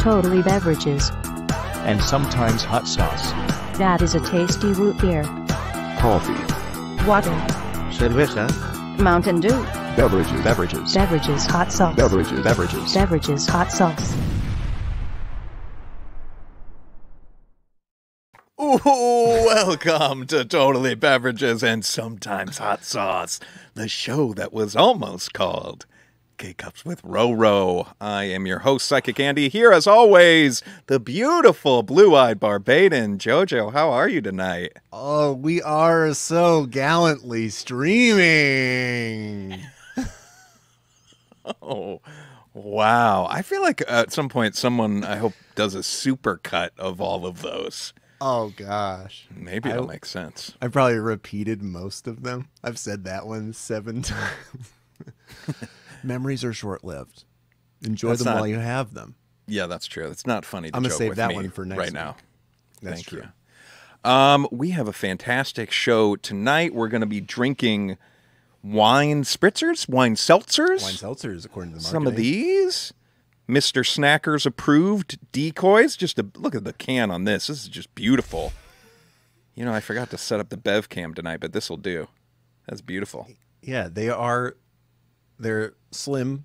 Totally Beverages. And sometimes hot sauce. That is a tasty root beer. Coffee. Water. Cerveza. Mountain Dew. Beverages. Beverages hot sauce. Beverages hot sauce. Ooh, welcome to Totally Beverages and Sometimes Hot Sauce, the show that was almost called K-Cups with RoRo. I am your host, Psychic Andy, here as always, the beautiful blue-eyed Barbadian JoJo. How are you tonight? Oh, we are so gallantly streaming. Oh, wow. I feel like at some point someone, I hope, does a super cut of all of those. Oh, gosh. Maybe it'll make sense. I probably repeated most of them. I've said that one 7 times. Memories are short-lived. Enjoy them while you have them. Yeah, that's true. It's not funny to I'm going to joke save with that me one for next right week. now. That's Thank true. you. We have a fantastic show tonight. We're going to be drinking wine spritzers, wine seltzers. Wine seltzers, according to the marketing. Some of these. Mr. Snacker's approved decoys. Just look at the can on this. This is just beautiful. You know, I forgot to set up the bev cam tonight, but this will do. That's beautiful. Yeah, they're slim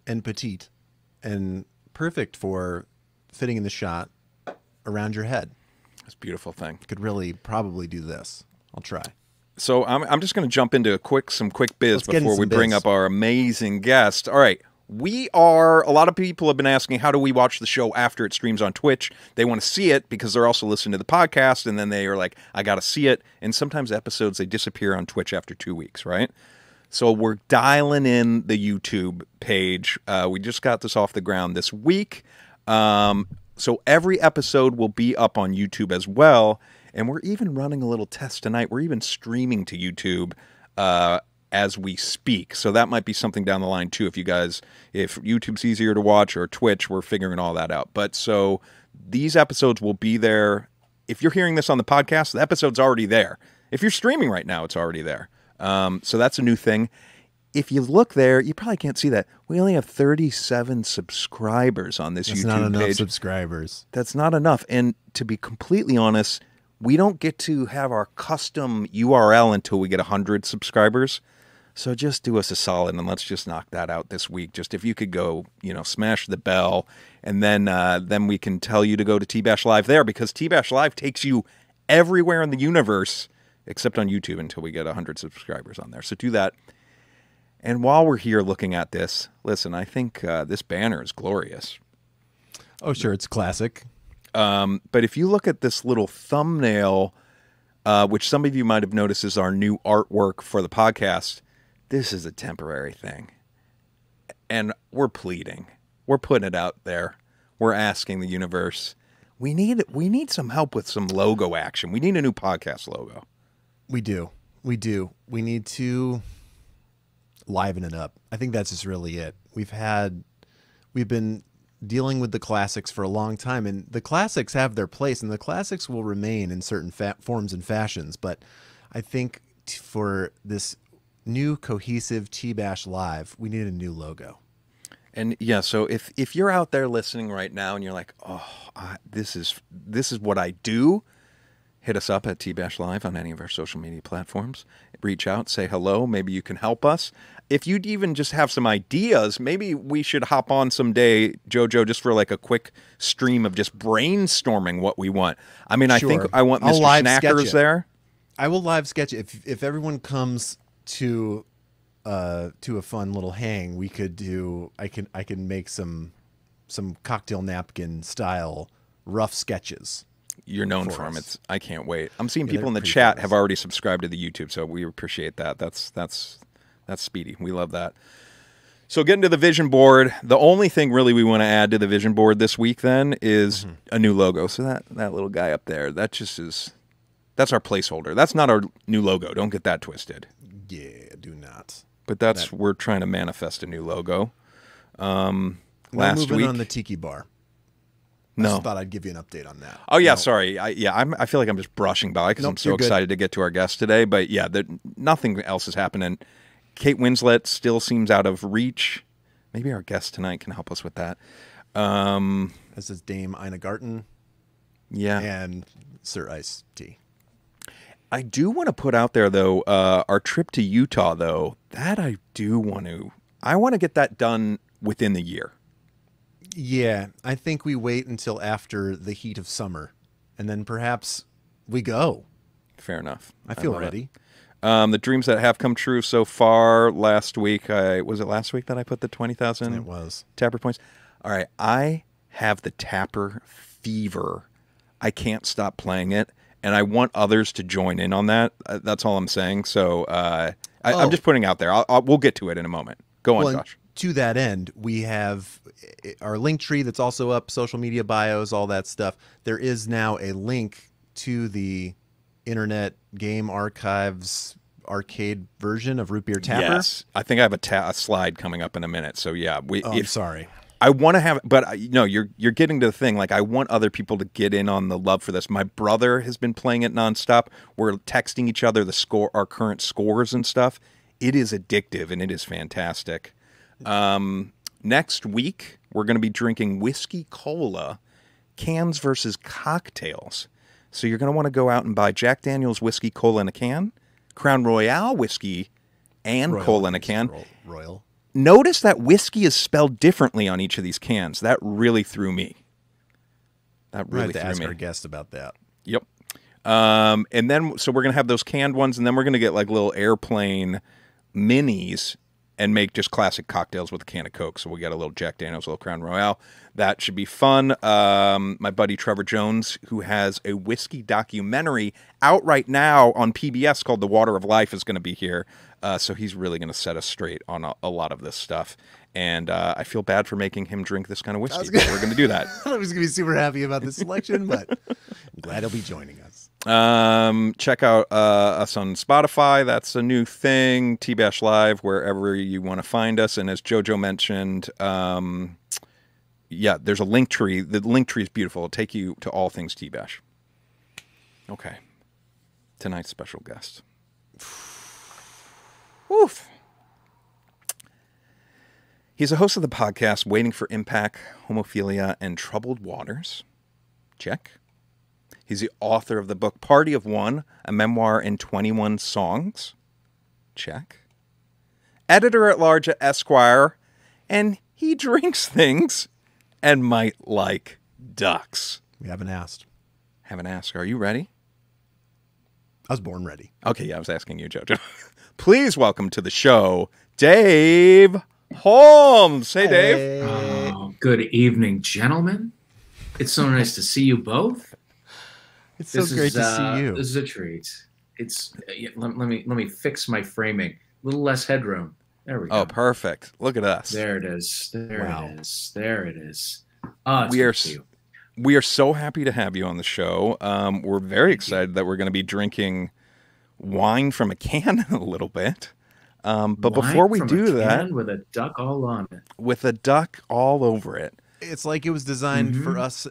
and petite and perfect for fitting in the shot around your head. That's a beautiful thing. Could really probably do this. I'll try. So I'm just going to jump into some quick biz Let's get in before some we bring biz. up our amazing guest. All right. A lot of people have been asking, how do we watch the show after it streams on Twitch? They want to see it because they're also listening to the podcast, and then they are like, I got to see it. And sometimes episodes, they disappear on Twitch after 2 weeks, right? So we're dialing in the YouTube page. We just got this off the ground this week. So every episode will be up on YouTube as well. And we're even running a little test tonight. We're even streaming to YouTube as we speak. So that might be something down the line too. If YouTube's easier to watch or Twitch, we're figuring all that out. But so these episodes will be there. If you're hearing this on the podcast, the episode's already there. If you're streaming right now, it's already there. So that's a new thing. If you look there, you probably can't see that. We only have 37 subscribers on this YouTube page. That's not enough subscribers. That's not enough. And to be completely honest, we don't get to have our custom URL until we get 100 subscribers. So just do us a solid and let's just knock that out this week. Just if you could go, smash the bell, and then we can tell you to go to TBASHLIVE there, because TBASHLIVE takes you everywhere in the universe except on YouTube until we get 100 subscribers on there. So do that. And while we're here looking at this, listen, I think this banner is glorious. Oh, sure. It's classic. But if you look at this little thumbnail, which some of you might have noticed is our new artwork for the podcast, this is a temporary thing. And we're pleading. We're putting it out there. We're asking the universe. We need some help with some logo action. We need a new podcast logo. We do. We need to liven it up. I think that's just really it. We've been dealing with the classics for a long time, and the classics have their place, and the classics will remain in certain forms and fashions. But I think for this new cohesive TBASHLIVE, we need a new logo. And yeah, so if you're out there listening right now and you're like, this is what I do, hit us up at TBASHLIVE on any of our social media platforms. Reach out, say hello. Maybe you can help us. If you'd even just have some ideas, maybe we should hop on someday, JoJo, just for like a quick stream of just brainstorming what we want. I mean, Sure. I think I want Mr. Snackers there. I will live sketch it. If everyone comes to a fun little hang, we could do. I can make some cocktail napkin style rough sketches. You're known for them. I can't wait. I'm seeing Yeah, people in the they're pretty chat famous. have already subscribed to the YouTube, so we appreciate that. That's speedy. We love that. So getting to the vision board, the only thing really we want to add to the vision board this week then is a new logo. So that little guy up there, that's our placeholder. That's not our new logo. Don't get that twisted. Yeah, do not. But we're trying to manifest a new logo. We're Last moving week on the tiki bar. I No. just thought I'd give you an update on that. Oh, yeah, No. sorry. I feel like I'm just brushing by because Nope, I'm so you're good. excited to get to our guest today. But yeah, nothing else is happening. Kate Winslet still seems out of reach. Maybe our guest tonight can help us with that. as is Dame Ina Garten. Yeah. And Sir Iced Tea. I do want to put out there, though, our trip to Utah, though, that I do want to. I want to get that done within the year. Yeah, I think we wait until after the heat of summer, and then perhaps we go. Fair enough. I feel ready. The dreams that have come true so far. Last week, was it last week that I put the 20,000? It was. Tapper points. All right, I have the Tapper fever. I can't stop playing it, and I want others to join in on that. That's all I'm saying. So I'm just putting out there. We'll get to it in a moment. Go on, Josh. To that end, we have our link tree that's also up, social media bios, all that stuff. There is now a link to the Internet Game Archives arcade version of Root Beer Tapper. Yes, I think I have a slide coming up in a minute. So yeah, I'm sorry. I want to have, but you're getting to the thing. Like, I want other people to get in on the love for this. My brother has been playing it nonstop. We're texting each other our current scores and stuff. It is addictive and it is fantastic. Next week, we're going to be drinking whiskey cola, cans versus cocktails. So you're going to want to go out and buy Jack Daniel's whiskey cola in a can, Crown Royale whiskey and cola in a can. Royal. Notice that whiskey is spelled differently on each of these cans. That really threw me. That really threw me. Ask our guest about that. Yep. And then, so we're going to have those canned ones, and then we're going to get like little airplane minis and make just classic cocktails with a can of Coke. So we'll get a little Jack Daniel's, a little Crown Royale. That should be fun. My buddy Trevor Jones, who has a whiskey documentary out right now on PBS called The Water of Life, is going to be here. So he's really going to set us straight on a lot of this stuff. And I feel bad for making him drink this kind of whiskey, but we're going to do that. I was going to be super happy about this selection, but I'm glad he'll be joining us. Check out us on Spotify. That's a new thing. TBASHLIVE, wherever you want to find us. And as JoJo mentioned, there's a link tree. The link tree is beautiful. It'll take you to all things TBASH. Okay. Tonight's special guest. Oof. He's a host of the podcast Waiting for Impact, Homophilia, and Troubled Waters. Check. He's the author of the book Party of One, a memoir in 21 songs. Check. Editor-at-large at Esquire, and he drinks things and might like ducks. We haven't asked. Haven't asked. Are you ready? I was born ready. Okay, yeah, I was asking you, JoJo. Please welcome to the show, Dave Holmes. Hey, Dave. Oh, good evening, gentlemen. It's so nice to see you both. It's so great to see you. This is a treat. Let me fix my framing. A little less headroom. There we go. Oh, perfect. Look at us. There it is. There it is. We are so happy to have you on the show. We're very excited that we're going to be drinking wine from a can in a little bit. But before we do that, with a duck all on it, with a duck all over it, it's like it was designed for us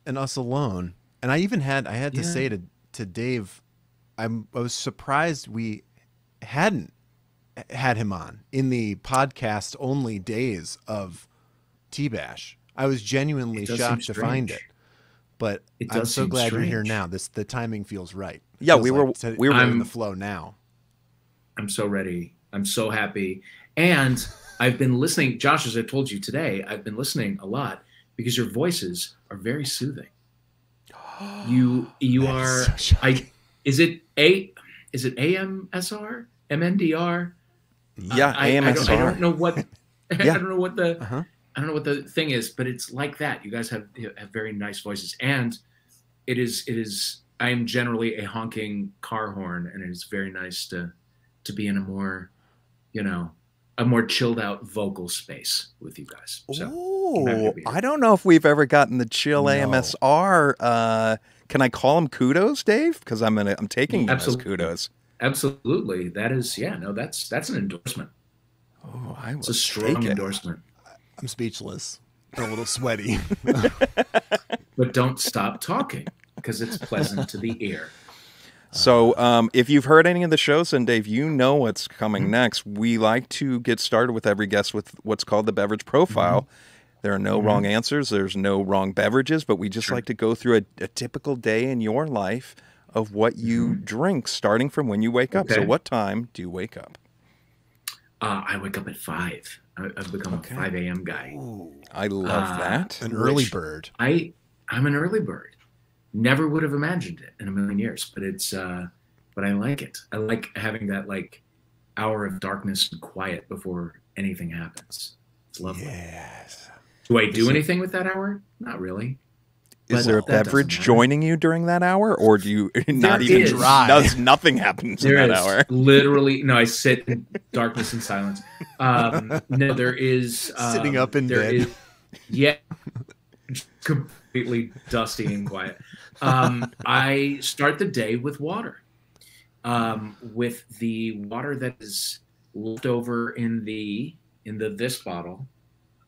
and us alone. And I had to say to Dave, I was surprised we hadn't had him on in the podcast only days of TBASH. I was genuinely shocked to find it, but I'm so glad you're here now. The timing feels right. Yeah, we were in the flow now. I'm so ready. I'm so happy. And I've been listening, Josh, as I told you today, I've been listening a lot because your voices are very soothing. You are is it AMSR? MNDR? Yeah, AMSR. I don't know what I don't know what the thing is, but it's like that. You guys have very nice voices, and it is I am generally a honking car horn, and it is very nice to be in a more chilled out vocal space with you guys. So, I don't know if we've ever gotten the chill AMSR. Can I call them kudos, Dave? Because I'm taking them as kudos. Absolutely. That is, that's an endorsement. Oh, it's a strong endorsement. I'm speechless. I'm a little sweaty. But don't stop talking because it's pleasant to the ear. So if you've heard any of the shows, and Dave, you know what's coming next. We like to get started with every guest with what's called the beverage profile. There are no wrong answers. There's no wrong beverages, but we just like to go through a typical day in your life of what you drink, starting from when you wake up. So what time do you wake up? I wake up at 5. I've become a 5 a.m. guy. Ooh, I love that. An early bird. I'm an early bird. Never would have imagined it in a million years, but it's but I like it. I like having that like hour of darkness and quiet before anything happens. It's lovely. Yes. Do I do anything with that hour? Not really. Is there a beverage joining you during that hour, or do you not even drive? Nothing happens in that hour. Literally, no. I sit in darkness and silence. No, there is sitting up in bed. Completely dusty and quiet. I start the day with water, with the water that is left over in this bottle.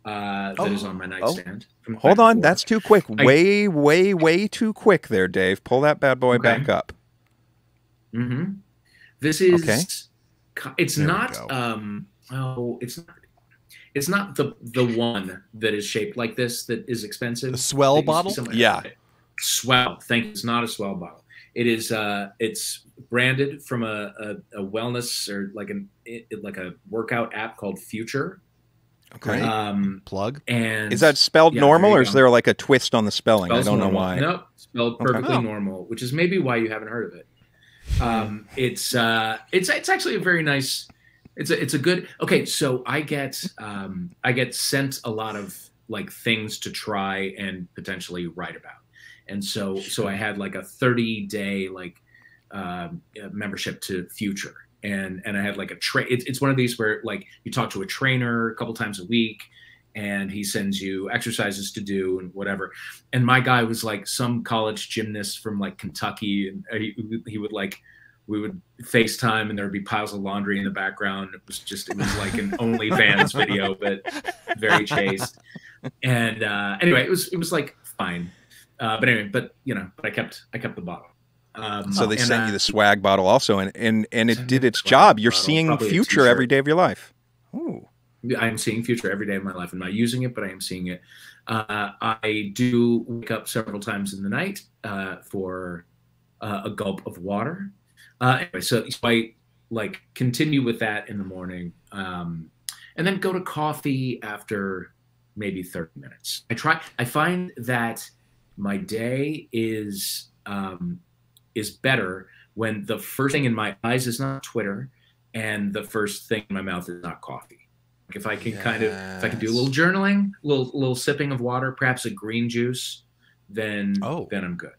That is on my nightstand. Hold on, that's too quick. Way too quick there, Dave. Pull that bad boy back up. This is it's There not it's not the one that is shaped like this that is expensive. The Swell bottle? Yeah. Swell. Thank you. It's not a Swell bottle. It is it's branded from a wellness or like a workout app called Future. Okay. Plug. And is that spelled normal, or is there like a twist on the spelling? I don't know why. Nope, spelled perfectly normal, which is maybe why you haven't heard of it. It's actually a very nice. It's a good. Okay, so I get sent a lot of like things to try and potentially write about, and so I had like a 30-day like membership to Future. And I had like it's one of these where like you talk to a trainer a couple times a week and he sends you exercises to do and whatever. And my guy was like some college gymnast from like Kentucky, and he would like, we would FaceTime and there would be piles of laundry in the background. It was like an OnlyFans video, but very chaste. And anyway, it was like fine. But I kept the bottle. So they sent you the swag bottle also, and it did its job. You're seeing Future every day of your life. Ooh. I'm seeing Future every day of my life. I'm not using it, but I am seeing it. I do wake up several times in the night for a gulp of water. Anyway, so I like continue with that in the morning, and then go to coffee after maybe 30 minutes. I find that my day is better when the first thing in my eyes is not Twitter and the first thing in my mouth is not coffee. Like if I can if I can do a little journaling, little sipping of water, perhaps a green juice, then I'm good.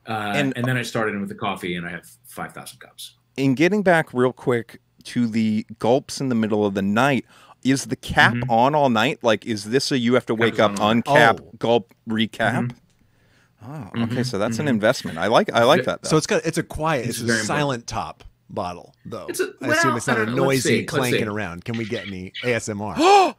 And then I started in with the coffee and I have 5,000 cups. In getting back real quick to the gulps in the middle of the night, is the cap on all night? Like, is this you have to wake up, uncap, gulp, recap? Oh, okay. So that's an investment. I like that though. So it's a quiet, it's a silent top bottle though. I assume it's not a noisy clanking around. Can we get any ASMR?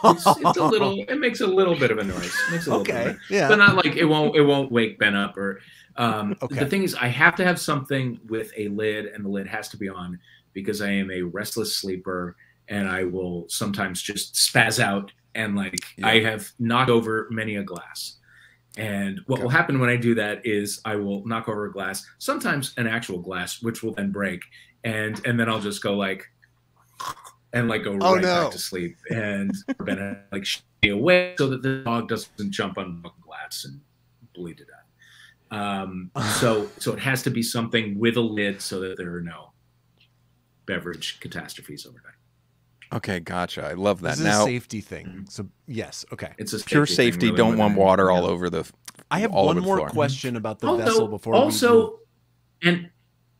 It's a little. It makes a little bit of a noise. It makes a little bit. Yeah, but not like it won't wake Ben up or. The thing is, I have to have something with a lid, and the lid has to be on because I am a restless sleeper, and I will sometimes just spaz out and I have knocked over many a glass. And what will happen when I do that is I will knock over a glass, sometimes an actual glass, which will then break, and then I'll just go like go right back to sleep and then like stay away so that the dog doesn't jump on the glass and bleed to death. So it has to be something with a lid so that there are no beverage catastrophes overnight. Okay, gotcha. I love that. This is a safety thing. So yes, okay. It's a pure safety. Really, don't want water all over the. I have one more question about the vessel before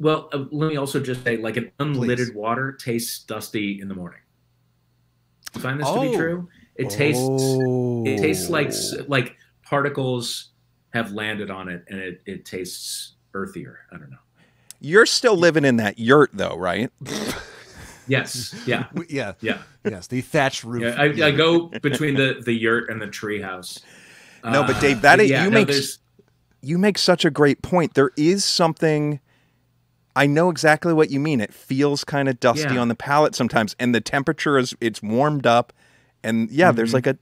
let me also just say, like an unlidded water tastes dusty in the morning. You find this to be true? It tastes like particles have landed on it, and it tastes earthier. I don't know. You're still living in that yurt, though, right? Yes. Yeah. Yeah. Yes. The thatched roof. Yeah, I go between the yurt and the tree house. No, but Dave, you make such a great point. There is something. I know exactly what you mean. It feels kind of dusty on the palate sometimes, and the temperature it's warmed up, And there's like I've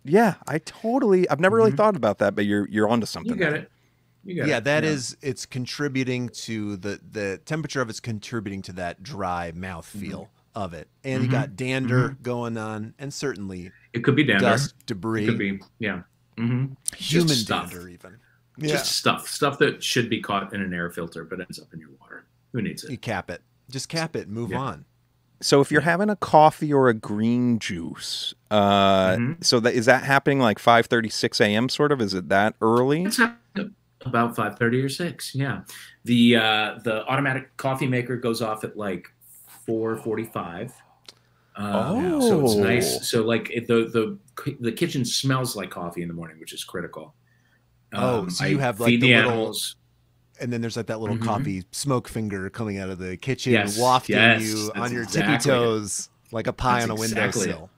never really thought about that, but you're onto something. You get it. It's contributing to the temperature of it's contributing to that dry mouth feel of it. And you got dander going on, and certainly it could be dander, dust, debris. It could be, human dander even. Just stuff that should be caught in an air filter but ends up in your water. Who needs it? You cap it. Just cap it. Move on. So if you're having a coffee or a green juice, is that happening like 5:30, 6 a.m. sort of? Is it that early? It's happening about 5:30 or 6. Yeah. The automatic coffee maker goes off at like 4:45. So it's nice. So like the kitchen smells like coffee in the morning, which is critical. So you have like feed the animals. And then there's like that little coffee smoke finger coming out of the kitchen, wafting you on your tippy toes like a pie on a windowsill.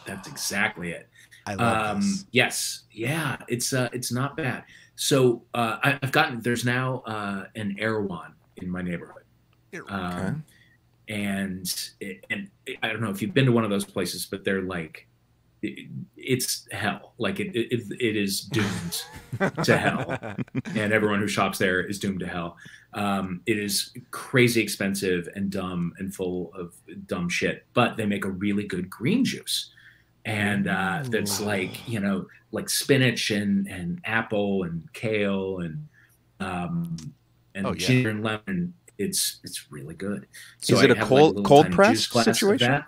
That's exactly it. I love this. Yes. Yeah. It's not bad. So there's now an Erewhon in my neighborhood. And I don't know if you've been to one of those places, but they're like, it's hell. Like it is doomed to hell, and everyone who shops there is doomed to hell. It is crazy expensive and dumb and full of dumb shit, but they make a really good green juice, and that's like like spinach and apple and kale and ginger and lemon. It's really good. So is it a cold press situation?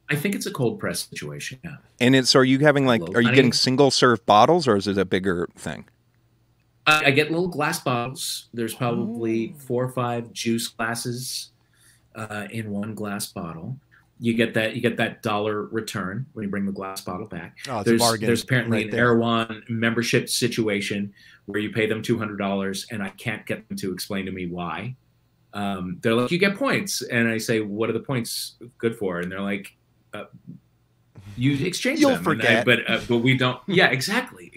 I think it's a cold press situation. Yeah. And are you having are you getting single serve bottles, or is it a bigger thing? I get little glass bottles. There's probably 4 or 5 juice glasses in one glass bottle. You get that $1 return when you bring the glass bottle back. Oh, it's a bargain. There's apparently right an there. Erewhon membership situation where you pay them $200, and I can't get them to explain to me why. They're like, you get points, and I say, what are the points good for? And they're like, you exchange You'll them. forget. But we don't. Yeah, exactly.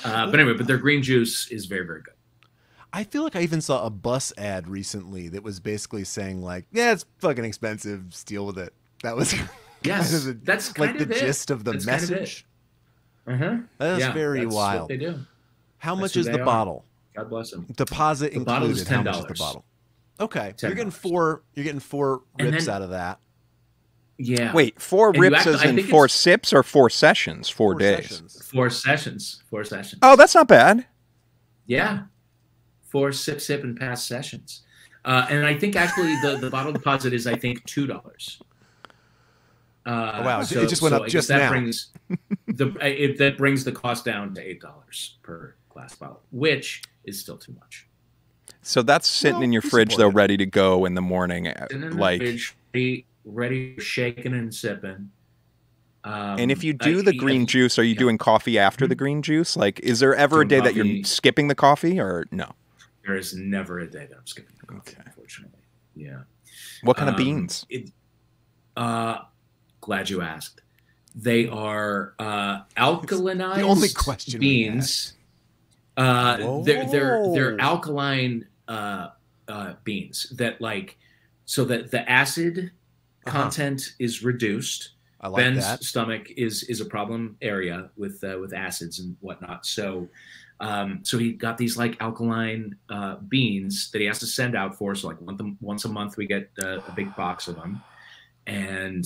But anyway, their green juice is very, very good. I feel like I even saw a bus ad recently that was basically saying like, yeah, it's fucking expensive, just deal with it. That was that's kind like of the gist of the message. That is very that's wild. What they do. How much is the bottle? God bless them. Deposit the included. Bottle is $10. How much is the bottle? Okay, $10. You're getting four rips out of that. Yeah. Wait, 4 rips as in 4 sips or 4 sessions? 4 days. Sessions. 4 sessions. 4 sessions. Oh, that's not bad. Yeah. 4 sip and pass sessions. And I think actually the bottle deposit is $2. Wow, so, it just went up just that now. Brings that brings the cost down to $8 per glass bottle, which is still too much. So that's sitting in your fridge though, ready to go in the morning. Fridge, ready for shaking and sipping. And if you do the green juice, are you doing coffee after the green juice? Like, is there ever a day that you're skipping the coffee, or no? There is never a day that I'm skipping the coffee, unfortunately. Yeah. What kind of beans? Glad you asked. They are alkalinized the only question beans. They're alkaline beans that so that the acid content is reduced. I like Ben's that. stomach is a problem area with acids and whatnot. So he got these alkaline beans that he has to send out for. So once a month we get a big box of them, and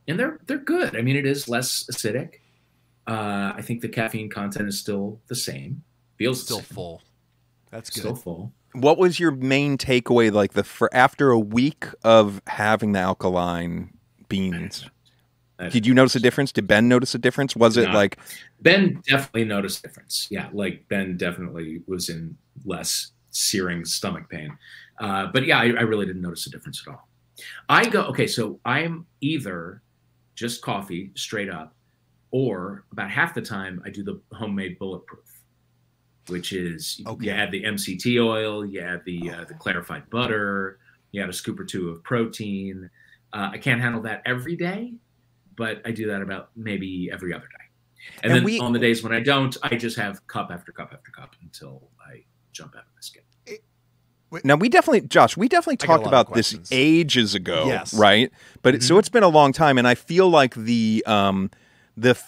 they're good. I mean, it is less acidic. I think the caffeine content is still the same. Feels still full. That's good. Still full. What was your main takeaway, for after a week of like alkaline beans? Did you notice a difference? Did Ben notice a difference? Was it like Ben definitely noticed a difference? Yeah, Ben definitely was in less searing stomach pain. But yeah, I really didn't notice a difference at all. So I'm either just coffee straight up, or about half the time I do the homemade bulletproof, which is you add the MCT oil, you add the clarified butter, you add a scoop or 2 of protein. I can't handle that every day, but I do that about maybe every other day. And then on the days when I don't, I just have cup after cup after cup until I jump out of my skin. Now we definitely talked got a lot of about this questions. ages ago, Yes. right? But so it's been a long time, and I feel like the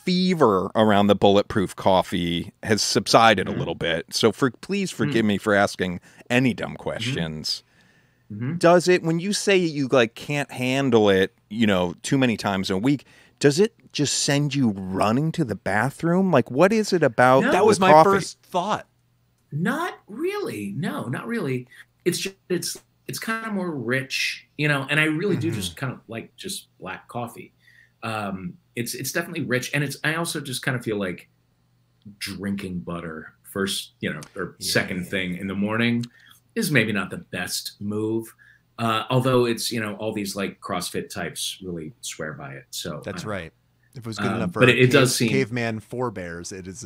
fever around the bulletproof coffee has subsided a little bit. So please forgive me for asking any dumb questions. Does it, when you say you like can't handle it, you know, too many times a week, does it just send you running to the bathroom? Like, what is it about? No. That was the my coffee? first thought. Not really. No, not really. It's just it's kind of more rich, you know. And I really do just kind of like just black coffee. It's definitely rich, and I also just kind of feel like drinking butter first, you know, or second thing in the morning is maybe not the best move. Although it's, you know, all these like CrossFit types really swear by it. So That's right. If it was good enough for but it does seem caveman forebears, it's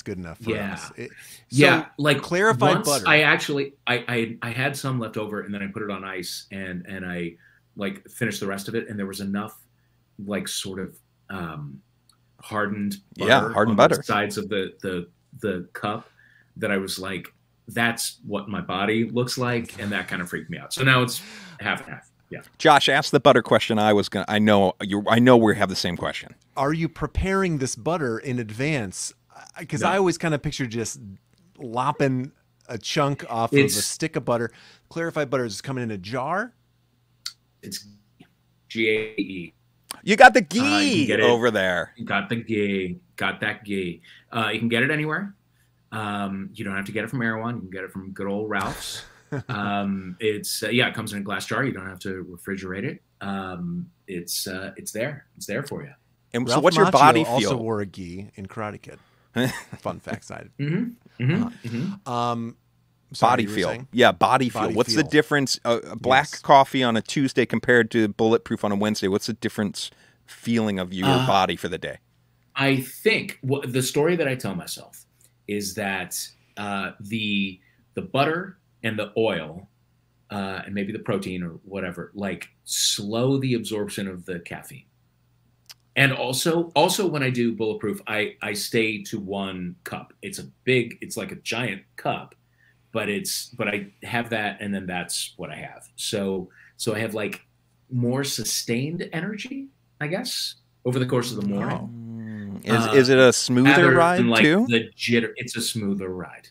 good enough for us. Like clarified once butter. I actually I had some left over, and then I put it on ice, and I like finished the rest of it, and there was enough like sort of hardened butter hardened on butter the sides of the cup that I was like, that's what my body looks like, and that kind of freaked me out. So now it's half and half. Yeah. Josh, ask the butter question. I know we have the same question. Are you preparing this butter in advance? Because I always kind of picture just lopping a chunk off of a stick of butter. Clarified butter is coming in a jar. It's GAE. You got the You can ghee get it. over there. Got the ghee. Got that ghee. You can get it anywhere. You don't have to get it from Erewhon. You can get it from good old Ralph's. It comes in a glass jar. You don't have to refrigerate it. It's there. It's there for you. And so Ralph what's your Macchio body also feel? wore a gi in Karate Kid. Fun fact side. Body feel. Yeah, body feel. What's the difference? Black coffee on a Tuesday compared to bulletproof on a Wednesday. What's the difference feeling of your body for the day? I think the story that I tell myself is that the butter and the oil and maybe the protein or whatever, like slow the absorption of the caffeine. And also when I do bulletproof, I stay to 1 cup. It's like a giant cup, but I have that, and then that's what I have. So I have like more sustained energy, I guess, over the course of the morning. Is it a smoother ride like too? The jitter. It's a smoother ride.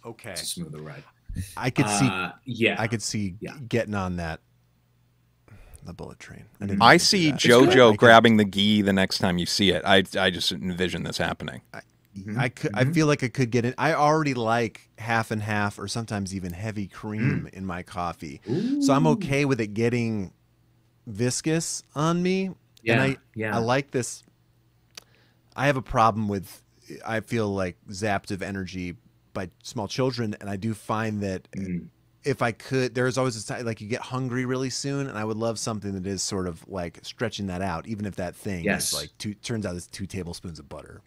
Okay. It's a smoother ride. I could see. I could see getting on that. The bullet train. I see JoJo grabbing the ghee the next time you see it. I just envision this happening. I feel like I could get it. I already like half and half, or sometimes even heavy cream in my coffee. So I'm okay with it getting viscous on me. I like this. I have a problem with, I feel like zapped of energy by small children, and I do find that if I could, there's always this time, like you get hungry really soon, and I would love something that is sort of like stretching that out, even if that thing is like turns out it's 2 tablespoons of butter.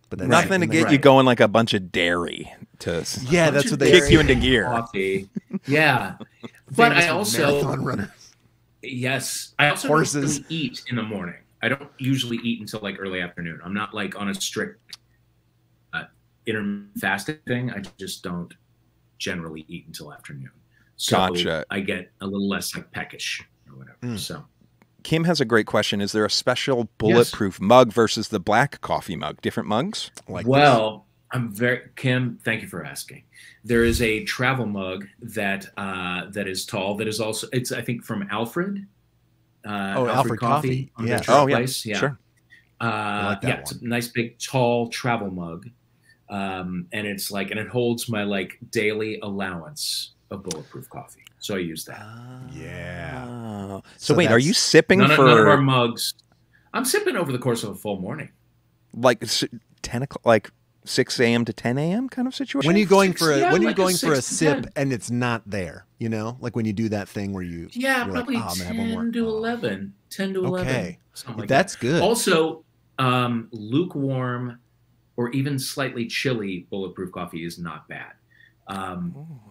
But that's nothing to get you going like a bunch of dairy to that's what they kick you into gear. Coffee. Yeah, but I also marathon runners. Yes, I also don't really eat in the morning. I don't usually eat until like early afternoon. I'm not like on a strict intermittent fasting thing. I just don't generally eat until afternoon. So Gotcha. I get a little less like peckish or whatever. So Kim has a great question. Is there a special bulletproof mug versus the black coffee mug? Different mugs? Kim, thank you for asking. There is a travel mug that is tall. That is also, it's I think from Alfred. Alfred Coffee. Yeah. Place. Yeah. Sure. It's a nice big tall travel mug. And it's like, and it holds my like daily allowance of bulletproof coffee. So I use that. So wait, are you sipping none for of our mugs? I'm sipping over the course of a full morning. Like 10 o'clock, like 6 a.m. to 10 a.m. kind of situation? When are you going for a 6 to sip 10. and it's not there, you know, like when you do that thing where you probably like, 10 to 11. 10 to 11. Okay, something like that's that. good. Also, lukewarm or even slightly chilly bulletproof coffee is not bad.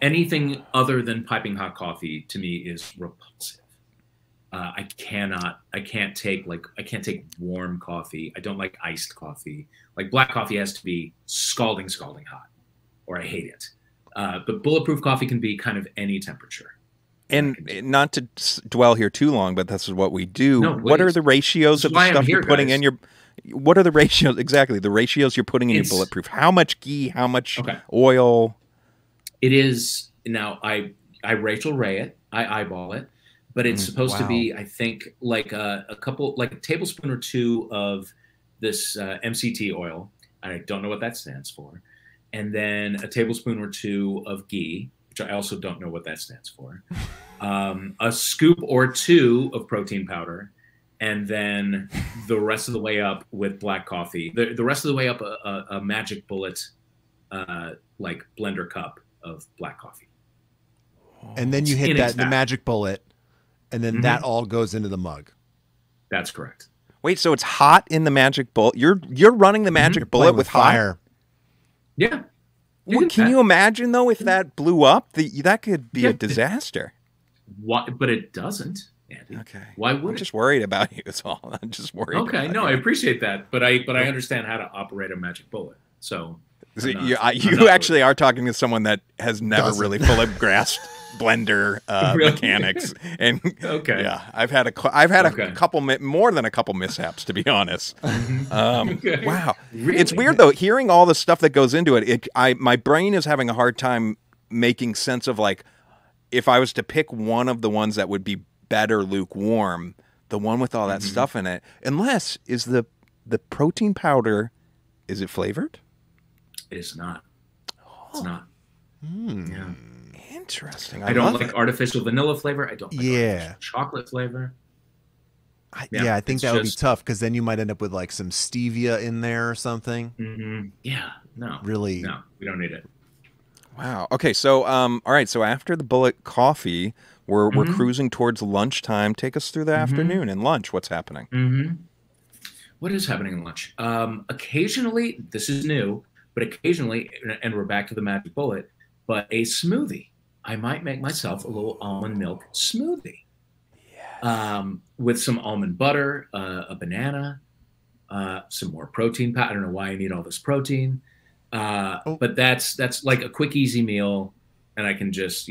Anything other than piping hot coffee to me is repulsive. I can't take warm coffee. I don't like iced coffee. Like black coffee has to be scalding hot, or I hate it. But bulletproof coffee can be kind of any temperature. And not to dwell here too long, but this is what we do. No, what are the ratios of the stuff you're putting in your? What are the ratios exactly? The ratios you're putting in your bulletproof. How much ghee? How much oil? It is now. I Rachel Ray it. I eyeball it, but it's supposed to be. I think like a tablespoon or two of this MCT oil. I don't know what that stands for, and then a tablespoon or two of ghee, which I also don't know what that stands for. A scoop or two of protein powder, and then the rest of the way up with black coffee. The rest of the way up a Magic Bullet like blender cup of black coffee. And then you hit that in the Magic Bullet, and then that all goes into the mug. That's correct. Wait, so it's hot in the Magic Bullet? You're running the Magic Bullet with fire? Yeah. Well, can you imagine though if that blew up? That could be a disaster. What? But it doesn't, Andy. Okay. Why would I'm just worried about you? That's all. I'm just worried. Okay. No, I appreciate that, but I understand how to operate a Magic Bullet. So you actually are talking to someone that has never really fully grasped blender mechanics, and I've had a couple more than a couple mishaps, to be honest. Wow, really? It's weird though hearing all the stuff that goes into it. My brain is having a hard time making sense of like if I was to pick one of the ones that would be better lukewarm, the one with all that stuff in it. Unless is the protein powder, is it flavored? It is not. It's not. Yeah. Interesting. I don't like artificial vanilla flavor. I don't like artificial chocolate flavor. I think that would be tough because then you might end up with like some stevia in there or something. Yeah. No. Really? No, we don't need it. Wow. Okay. So, all right. So after the Bullet coffee, we're cruising towards lunchtime. Take us through the afternoon and lunch. What's happening? What is happening in lunch? Occasionally, this is new, but occasionally, and we're back to the Magic Bullet, but a smoothie. I might make myself a little almond milk smoothie with some almond butter, a banana, some more protein. I don't know why I need all this protein, but that's like a quick, easy meal, and I can just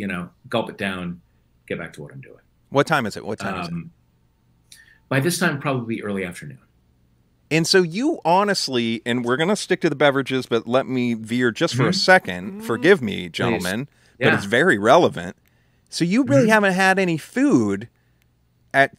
gulp it down, get back to what I'm doing. What time is it? What time is it? By this time, probably early afternoon. And so you honestly, and we're going to stick to the beverages, but let me veer just for a second. Forgive me, gentlemen, but it's very relevant. So you really haven't had any food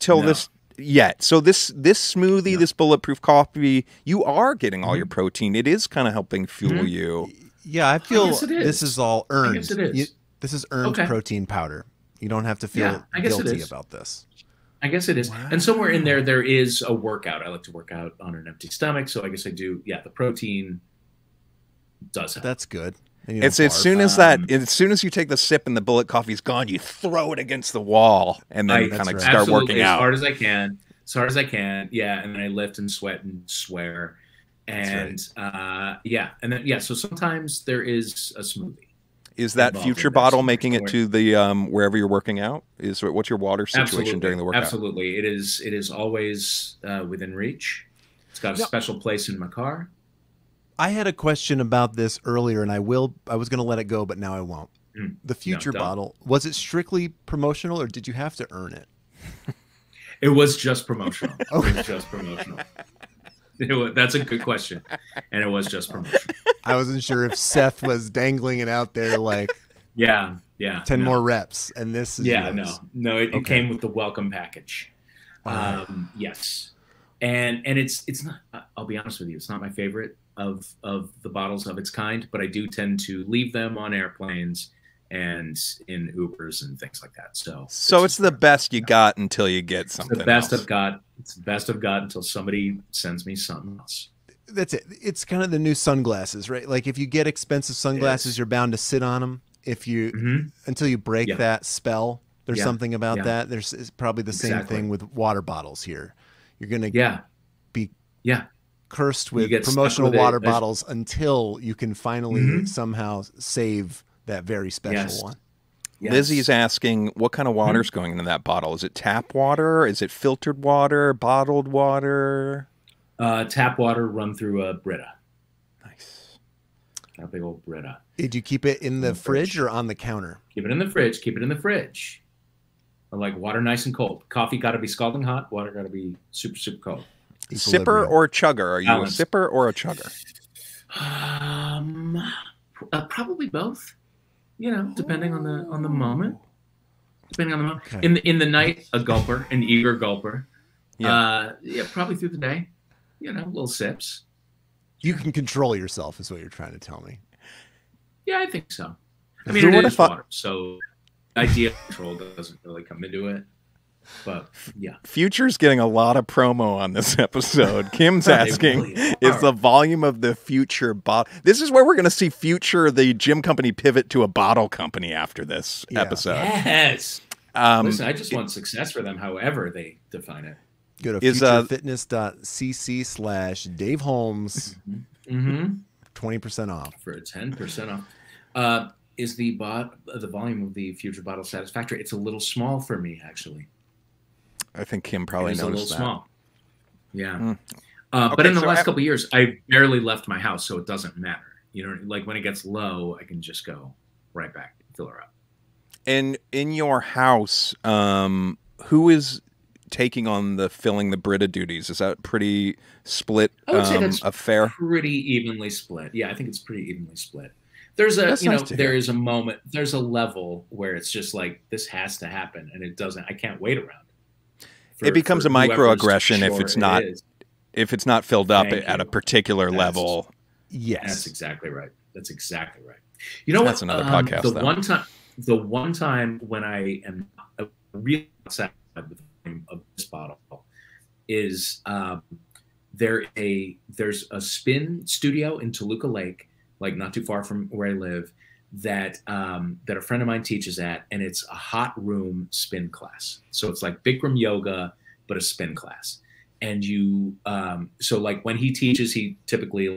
till this yet. So this smoothie, this bulletproof coffee, you are getting all your protein. It is kind of helping fuel you. Yeah, I feel this is all earned. I guess it is. This is earned protein powder. You don't have to feel guilty about this. I guess it is. Wow. And somewhere in there is a workout. I like to work out on an empty stomach. So I guess I do. Yeah, the protein does help. That's good. It's as soon as you take the sip and the Bullet coffee's gone, you throw it against the wall and then kind of start working out. As hard as I can. As hard as I can. Yeah. And then I lift and sweat and swear. And And then, so sometimes there is a smoothie. Is that future bottle making it to the wherever you're working out? What's your water situation during the workout? Absolutely. It is always within reach. It's got a special place in my car. I had a question about this earlier, and I was going to let it go, but now I won't. The future bottle, was it strictly promotional, or did you have to earn it? It was just promotional. It was just promotional. That's a good question, and it was just promotional. I wasn't sure if Seth was dangling it out there like 10 more reps, and this is yours. No, it came with the welcome package. Yes, and it's not. I'll be honest with you, it's not my favorite of the bottles of its kind, but I do tend to leave them on airplanes and in Ubers and things like that. So it's the best you got until you get something. It's the best I've got. It's the best I've got until somebody sends me something else. That's it. It's kind of the new sunglasses, right? Like if you get expensive sunglasses, you're bound to sit on them. If you until you break that spell, there's something about that. It's probably the same thing with water bottles here. You're gonna be cursed with promotional water bottles until you can finally somehow save that very special one. Yes. Lizzie's asking, what kind of water is going into that bottle? Is it tap water? Is it filtered water? Bottled water? Tap water run through a Brita. Nice. A big old Brita. Did you keep it in the fridge or on the counter? Keep it in the fridge. Keep it in the fridge. I like water nice and cold. Coffee got to be scalding hot. Water got to be super, super cold. Sipper or chugger? Are you a sipper or a chugger? Probably both. You know, depending on the moment. Depending on the moment. Okay. In the night, a gulper, an eager gulper. Yeah. Probably through the day. You know, little sips. You can control yourself, is what you're trying to tell me. Yeah, I think so. I mean, it is water, so idea control doesn't really come into it. But yeah, Future's getting a lot of promo on this episode. Kim's asking, really is the volume of the Future bottle? This is where we're going to see Future, the gym company, pivot to a bottle company after this episode. Yes. Listen, I just want success for them, however they define it. Go to futurefitness.cc/Dave Holmes. 20% off. For 10% off. Is the volume of the Future bottle satisfactory? It's a little small for me, actually. I think Kim probably It's knows a little that. small. Yeah. But in the last couple of years, I barely left my house, so it doesn't matter. You know, like when it gets low, I can just go right back, fill her up. And in your house, who is taking on the filling the Brita duties? Is that pretty split I would say that's affair? pretty evenly split. Yeah, I think it's pretty evenly split. There's a, That's nice to there hear. is a moment, there's a level where it's just like, this has to happen, and it doesn't. I can't wait around. It becomes a microaggression if it's not is. if it's not filled up Thank at you. a particular level. Yes. That's exactly right. That's exactly right. You know That's what? another podcast, The though. one time when I am really satisfied with the volume of this bottle is there's a spin studio in Toluca Lake, like not too far from where I live, that a friend of mine teaches at, and it's a hot room spin class. So it's like Bikram yoga, but a spin class. And you, so like when he teaches, he typically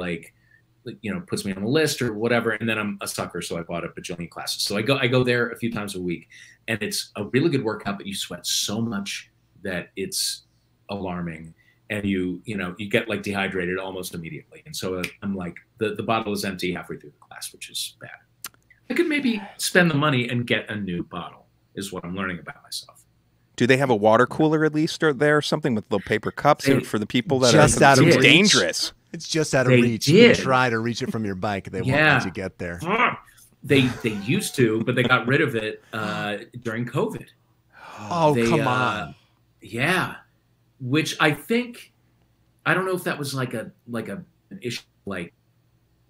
puts me on the list or whatever. And then I'm a sucker, so I bought a bajillion classes. So I go there a few times a week, and it's a really good workout, but you sweat so much that it's alarming. And you get like dehydrated almost immediately. And so I'm like, the bottle is empty halfway through the class, which is bad. I could maybe spend the money and get a new bottle, is what I'm learning about myself. Do they have a water cooler at least or there, something with little paper cups for the people that just are out of reach. dangerous? It's just out of They reach. did. You can try to reach it from your bike. They won't let you get there. They used to, but they got rid of it during COVID. Oh, come on. Yeah. Which I think, I don't know if that was like an issue, like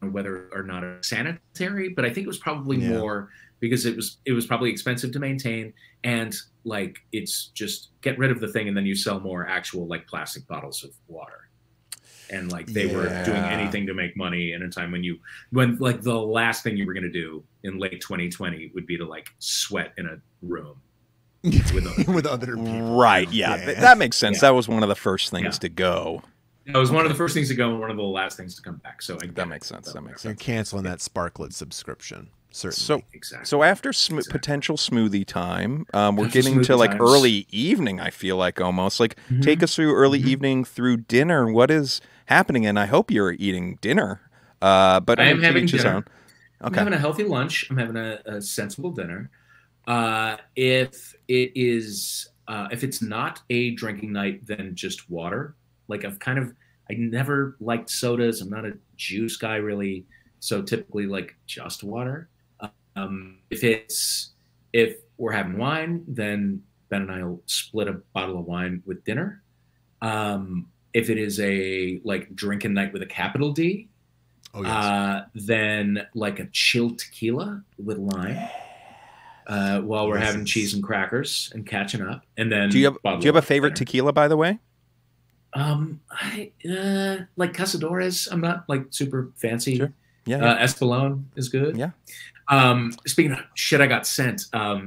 whether or not it's sanitary, but I think it was probably more because it was probably expensive to maintain, and like it's just get rid of the thing and then you sell more actual like plastic bottles of water. And like they were doing anything to make money in a time when like the last thing you were going to do in late 2020 would be to like sweat in a room with other people. Right, that makes sense. Yeah. That was one of the first things to go. It was one of the first things to go and one of the last things to come back. So That makes sense. That makes You're sense. canceling that Sparklet subscription. Certainly. Exactly. So after potential smoothie time, we're After getting to smoothie like times. early evening, I feel like almost. Like take us through early evening through dinner. What is happening? And I hope you're eating dinner. But I am to having each his dinner. own. I'm Okay. having a healthy lunch. I'm having a sensible dinner. If it's not a drinking night, then just water. Like I never liked sodas. I'm not a juice guy really. So typically like just water. If we're having wine, then Ben and I will split a bottle of wine with dinner. If it is a like drinking night with a capital D, then like a chilled tequila with lime, while we're having cheese and crackers and catching up. And then Do you have a favorite tequila, by the way? I like Casadores. I'm not like super fancy. Sure. Yeah. Espolón is good. Yeah. Speaking of shit, I got sent.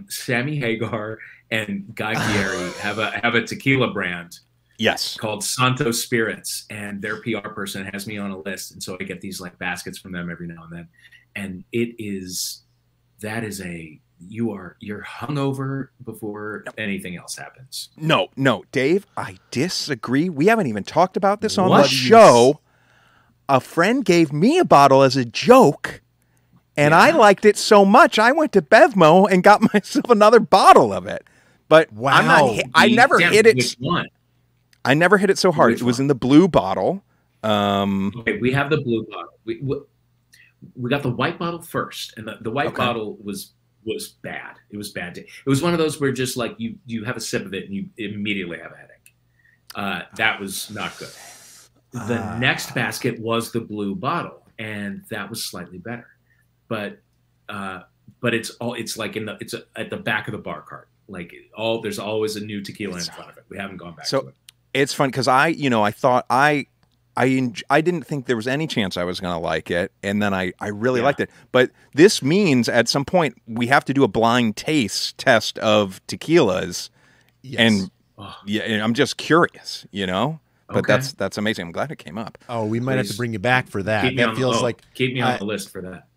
Sammy Hagar and Guy Fieri have a tequila brand. Yes. Called Santo Spirits, and their PR person has me on a list, and so I get these like baskets from them every now and then. And you're hungover before anything else happens. No, Dave, I disagree. We haven't even talked about this on What? the show. A friend gave me a bottle as a joke, And I liked it so much, I went to Bevmo and got myself another bottle of it. But wow, I never hit it. Which one? I never hit it so hard. Which it was one? in the blue bottle. Okay, we have the blue bottle. We got the white bottle first, and the white bottle was bad. It was bad. It was one of those where just like you have a sip of it and you immediately have a headache. That was not good. The next basket was the blue bottle, and that was slightly better. But it's like it's at the back of the bar cart. Like there's always a new tequila in front of it. We haven't gone back to it. It's fun because I thought I didn't think there was any chance I was going to like it, and then I really liked it. But this means at some point we have to do a blind taste test of tequilas, and I'm just curious, But that's amazing. I'm glad it came up. Oh, we might have to bring you back for that. That feels like keep me on the list for that.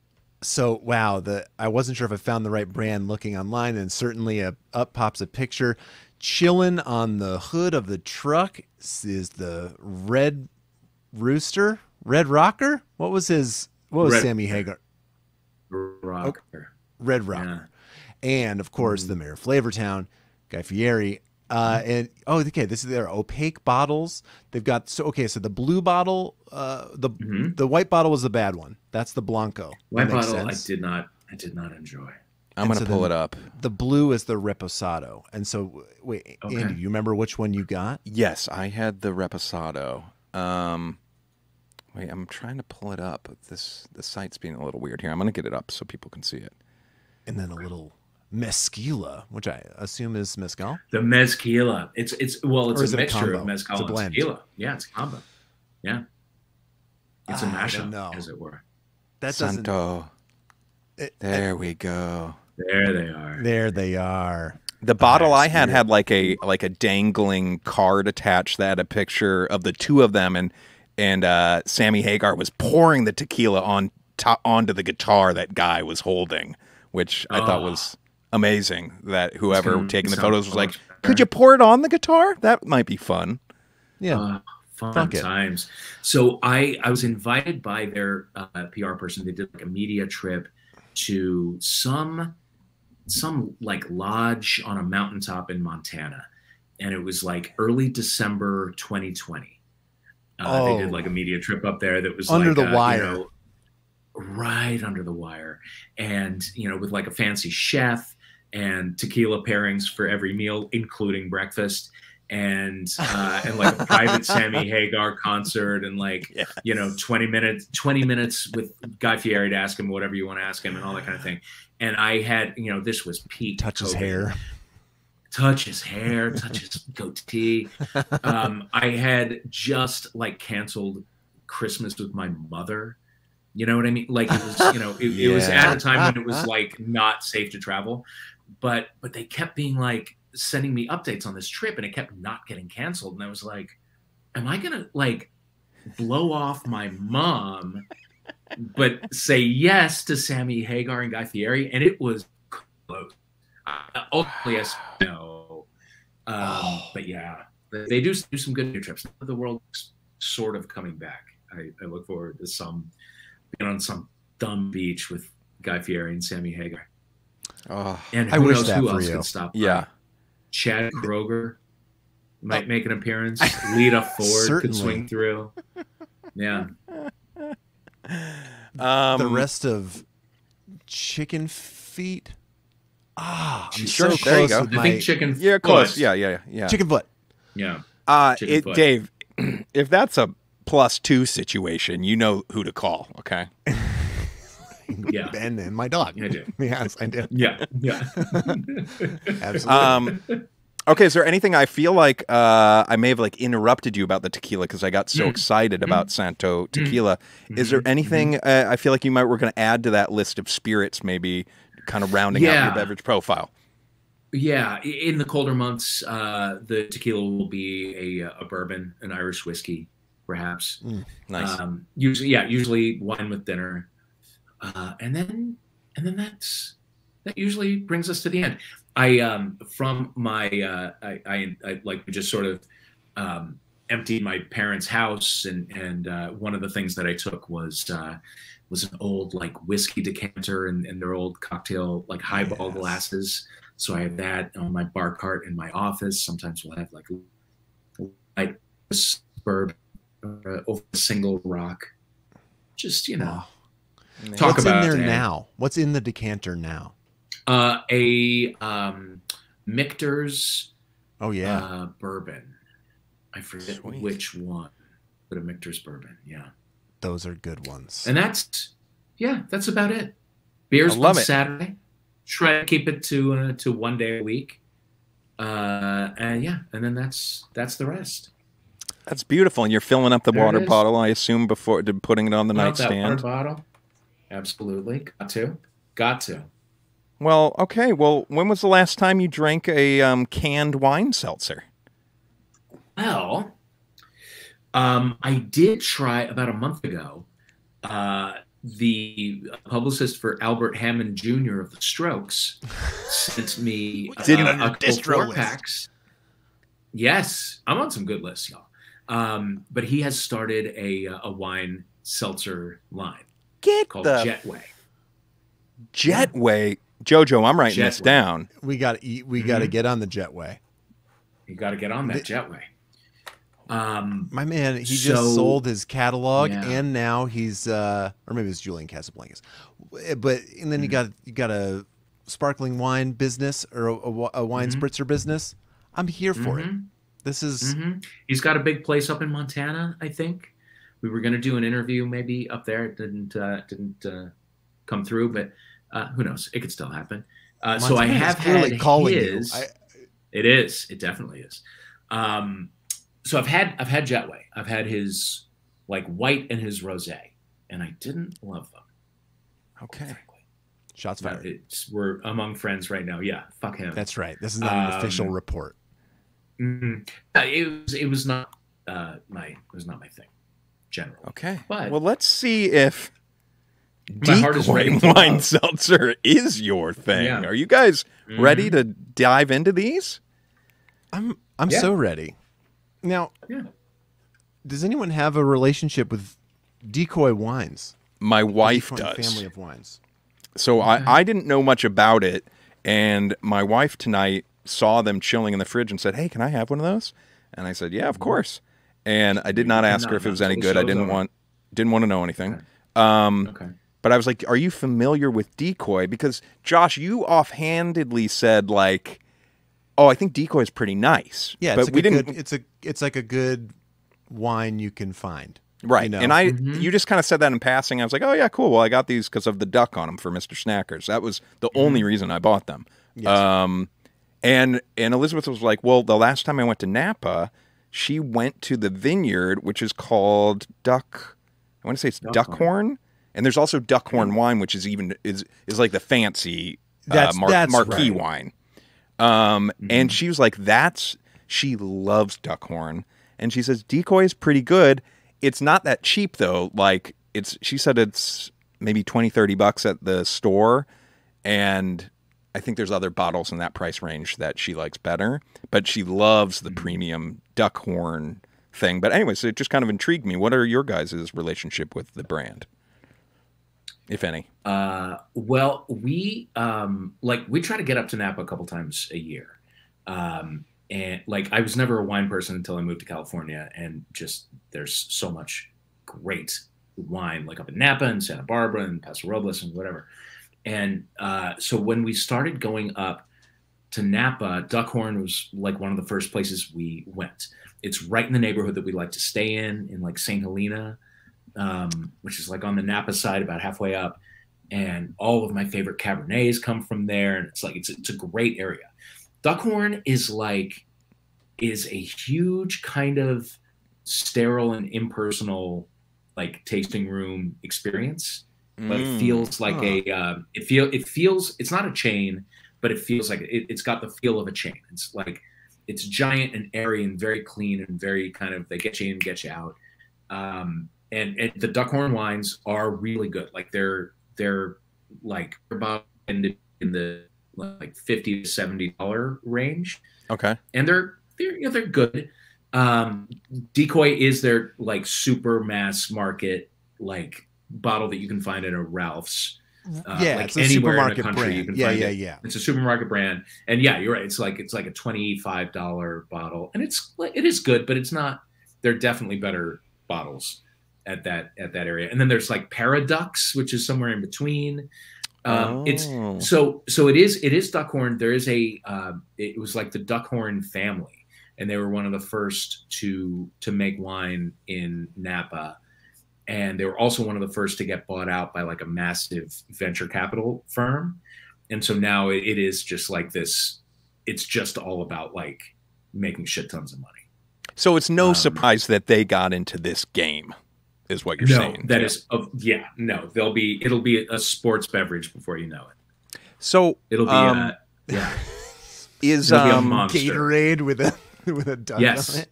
So wow, I wasn't sure if I found the right brand looking online, and certainly up pops a picture. Chilling on the hood of the truck is the Red Rooster, Red Rocker. What was Sammy Hagar? Rocker. Red Rocker, and of course the Mayor of Flavortown, Guy Fieri. This is their opaque bottles. They've got so the blue bottle, the white bottle was the bad one. That's the Blanco. White bottle I did not enjoy. I'm going to pull it up. The blue is the Reposado. And so wait, Andy, do you remember which one you got? Yes, I had the Reposado. Wait, I'm trying to pull it up. The site's being a little weird here. I'm going to get it up so people can see it. And then a little Mezquila, which I assume is mezcal. The Mezquila. It's a mixture of mezcal and tequila. Yeah, it's a combo. Yeah. It's a mashup, as it were. That Santo. There we go. There they are. There they are. The bottle I had like a dangling card attached that had a picture of the two of them, and Sammy Hagar was pouring the tequila onto the guitar that Guy was holding, which I thought was amazing. That whoever taking the photos was like, "Could you pour it on the guitar? That might be fun." Yeah. Fun times. So I was invited by their PR person. They did like a media trip to some like lodge on a mountaintop in Montana, and it was like early December 2020. They did like a media trip up there that was under the wire, right under the wire, and with like a fancy chef and tequila pairings for every meal, including breakfast. And like a private Sammy Hagar concert, and 20 minutes with Guy Fieri to ask him whatever you want to ask him, and all that kind of thing. And I had, this was peak. Touch his hair, touch his goatee. I had just like canceled Christmas with my mother. You know what I mean? Like it was, it was at a time when it was like not safe to travel, but they kept being like sending me updates on this trip, and it kept not getting canceled. And I was like, am I gonna like blow off my mom but say yes to Sammy Hagar and Guy Fieri? And it was close. Ultimately, yes, no. But yeah, they do some good trips. The world's sort of coming back. I look forward to being on some dumb beach with Guy Fieri and Sammy Hagar. And who knows who else could stop by. Yeah. Chad Kroger might make an appearance. Lita Ford could swing through. Yeah. The rest of Chicken Feet. I'm sure. so There you close. go. I think Chicken Foot. Yeah, close. Yeah. Chicken Foot. Yeah. Chicken Foot. Dave, if that's a +2 situation, you know who to call. Okay. Yeah, Ben and my dog. I do. Yes, I do. Yeah. Absolutely. Okay, is there anything I feel like I may have like interrupted you about the tequila because I got so excited about Santo tequila? Is there anything I feel like we're going to add to that list of spirits, maybe kind of rounding out your beverage profile? Yeah, in the colder months, the tequila will be a bourbon, an Irish whiskey, perhaps. Nice. Usually wine with dinner. And then that usually brings us to the end. I just sort of emptied my parents' house, and one of the things that I took was was an old like whiskey decanter and their old cocktail like highball glasses. So I have that on my bar cart in my office. Sometimes we'll have like bourbon over a single rock. Just, you know, talk What's about in there now? What's in the decanter now? A Michter's bourbon. I forget which one, but a Michter's bourbon. Yeah. Those are good ones. And that's about it. Beers on Saturday. Try to keep it to 1 day a week. And then that's the rest. That's beautiful. And you're filling up the water bottle, I assume, before putting it on the nightstand. That water bottle. Absolutely. Got to. Well, okay. Well, when was the last time you drank a canned wine seltzer? Well, I did try about a month ago. The publicist for Albert Hammond Jr. of the Strokes sent me a couple 4-packs. Yes, I'm on some good lists, y'all. But he has started a wine seltzer line called Jetway. Jetway, JoJo. I'm writing this down. We got to get on the Jetway. You got to get on that Jetway. My man, he just sold his catalog, and now he's, or maybe it's Julian Casablancas, and then you got a sparkling wine business or a wine spritzer business. I'm here for it. This is. He's got a big place up in Montana, I think. We were going to do an interview maybe up there. It didn't come through, but who knows? It could still happen. So I have had his. It is. It definitely is. So I've had Jetway. I've had his like white and his rosé, and I didn't love them. Okay. Frankly. Shots fired. We're among friends right now. Yeah. Fuck him. That's right. This is not an official report. It was not my thing. Generally. Okay. But well, let's see if Decoy Wine Seltzer is your thing. Yeah. Are you guys ready to dive into these? I'm so ready. Now, does anyone have a relationship with Decoy Wines? My wife does. Family of wines. So I didn't know much about it, and my wife tonight saw them chilling in the fridge and said, "Hey, can I have one of those?" And I said, "Yeah, of course." And I did not ask her if it was any good. I didn't want to know anything. But I was like, "Are you familiar with Decoy?" Because Josh, you offhandedly said like, "Oh, I think Decoy is pretty nice." Yeah, but we didn't. It's like a good wine you can find, right? You know? And you just kind of said that in passing. I was like, "Oh yeah, cool. Well, I got these because of the duck on them for Mr. Snackers." That was the only reason I bought them. Yes. And Elizabeth was like, "Well, the last time I went to Napa, she went to the vineyard, which is called Duck. I want to say it's Duckhorn, and there's also Duckhorn wine, which is like the fancy marquee wine." And she was like, she loves Duckhorn. And she says, Decoy is pretty good. It's not that cheap though. Like she said it's maybe $20-30 at the store. And I think there's other bottles in that price range that she likes better, but she loves the premium Duckhorn thing. But anyways, it just kind of intrigued me. What are your guys' relationship with the brand, if any? Well, we try to get up to Napa a couple times a year. And like, I was never a wine person until I moved to California, and just, there's so much great wine, like up in Napa and Santa Barbara and Paso Robles and whatever. And, so when we started going up to Napa, Duckhorn was like one of the first places we went. It's right in the neighborhood that we like to stay in like St. Helena, which is like on the Napa side, about halfway up. And all of my favorite Cabernets come from there. And it's like, it's a great area. Duckhorn is a huge kind of sterile and impersonal, like tasting room experience. But it feels like it feels, it's not a chain, but it feels like it's got the feel of a chain. It's like, it's giant and airy and very clean and very kind of, they get you in, get you out. And the Duckhorn wines are really good. Like they're like about in the like $50 to $70 range. Okay. And they're good. Decoy is their like super mass market, like bottle that you can find at a Ralph's. Yeah, like it's a anywhere supermarket in the country brand. you can Yeah, find yeah, it. yeah. It's a supermarket brand, and yeah, you're right. It's like a $25 bottle, and it is good, but it's not. There are definitely better bottles at that area. And then there's like Paradox, which is somewhere in between. It's so it is Duckhorn. There is it was like the Duckhorn family, and they were one of the first to make wine in Napa. And they were also one of the first to get bought out by like a massive venture capital firm. And so now it is just like this. It's just all about like making shit tons of money. So it's no surprise that they got into this game, is what you're saying. That is, no, it'll be a sports beverage before you know it. So it'll be, is it'll be a monster. Gatorade with a dunk on it?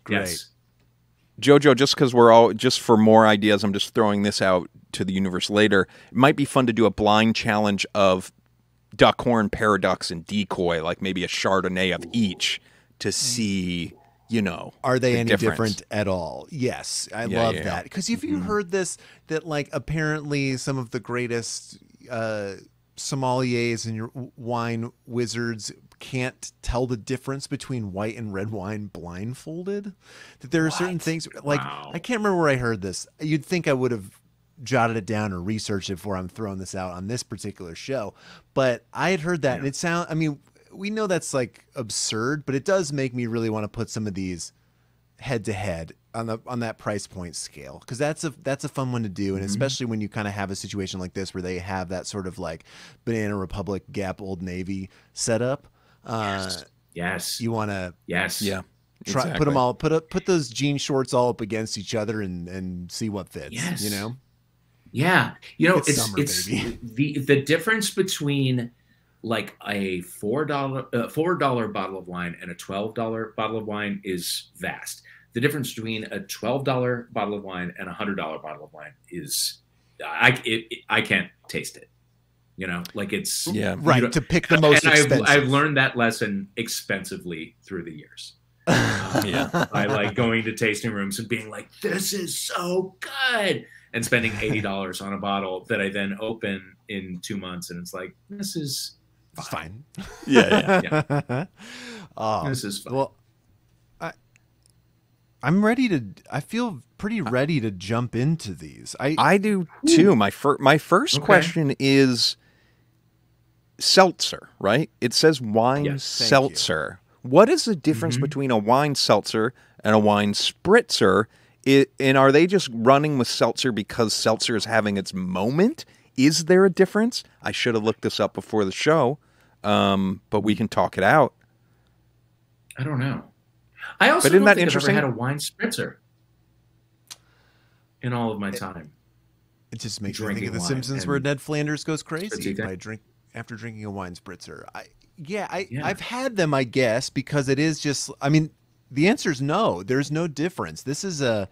Great. Yes. JoJo, just for more ideas, I'm just throwing this out to the universe later. It might be fun to do a blind challenge of Duckhorn, Paradox, and Decoy, like maybe a Chardonnay of each to see, are they any difference. different at all? Yes, I love that. Because if you heard this, that like apparently some of the greatest sommeliers and your wine wizards can't tell the difference between white and red wine blindfolded, that there are certain things like, I can't remember where I heard this. You'd think I would have jotted it down or researched it before I'm throwing this out on this particular show, but I had heard that and we know that's like absurd, but it does make me really want to put some of these head to head on that price point scale, because that's a fun one to do, and especially when you kind of have a situation like this where they have that sort of like Banana Republic, Gap, Old Navy setup. Yes. You want to try put them all put those jean shorts all up against each other and see what fits. Yes. Yeah, it's summer, baby. the difference between like a $4 bottle of wine and a $12 bottle of wine is vast. The difference between a $12 bottle of wine and a $100 bottle of wine is I can't taste it. Like it's right to pick the most expensive. I've learned that lesson expensively through the years. I like going to tasting rooms and being like, this is so good, and spending $80 on a bottle that I then open in 2 months, and it's like, this is fine. Yeah. This is fine. Well, I feel pretty ready to jump into these. I do too. My first question is seltzer, right? It says wine seltzer. What is the difference between a wine seltzer and a wine spritzer? And are they just running with seltzer because seltzer is having its moment? Is there a difference? I should have looked this up before the show, but we can talk it out. I don't know. I also don't think I've ever had a wine spritzer in all of my time. It just makes me think of The Simpsons where Ned Flanders goes crazy after drinking a wine spritzer. I've had them, I guess, because it is just. I mean, the answer is no. There's no difference. This is the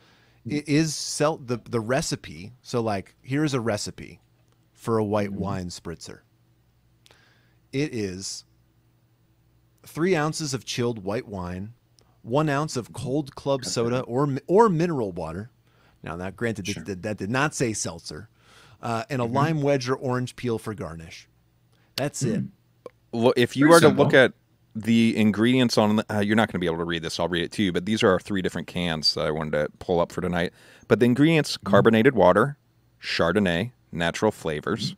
recipe. So, like, here's a recipe for a white wine spritzer. It is 3 ounces of chilled white wine, 1 ounce of cold club soda or mineral water. Now, that granted, that did not say seltzer, and a lime wedge or orange peel for garnish. That's it. Well, if you to look at the ingredients on, you're not going to be able to read this. I'll read it to you. But these are our 3 different cans that I wanted to pull up for tonight. But the ingredients: carbonated water, Chardonnay, natural flavors,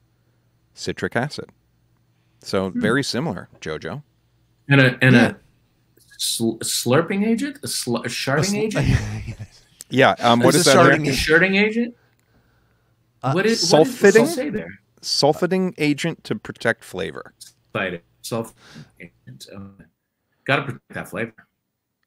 citric acid. So very similar, JoJo. And a slurping agent, a sharding agent. Yeah. What is that? A sharding agent. What does it say there? Sulfating agent to protect flavor. Sulfating agent. Got to protect that flavor.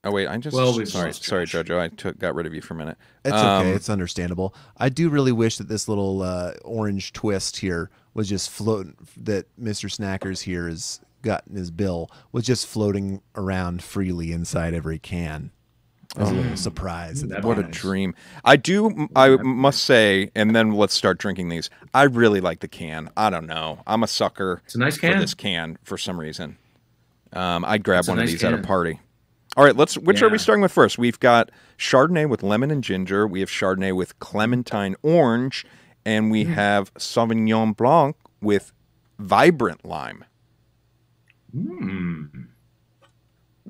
Oh wait, sorry, JoJo. I got rid of you for a minute. It's okay. It's understandable. I do really wish that this little orange twist here was just floating. That Mr. Snackers here has got in his bill was just floating around freely inside every can. I was a little surprised. What a dream! I must say, and then let's start drinking these. I really like the can. I don't know. I'm a sucker. It's a nice can. For this can for some reason. I'd grab one of these at a party. All right, which are we starting with first? We've got Chardonnay with lemon and ginger. We have Chardonnay with clementine orange. and we have Sauvignon Blanc with vibrant lime.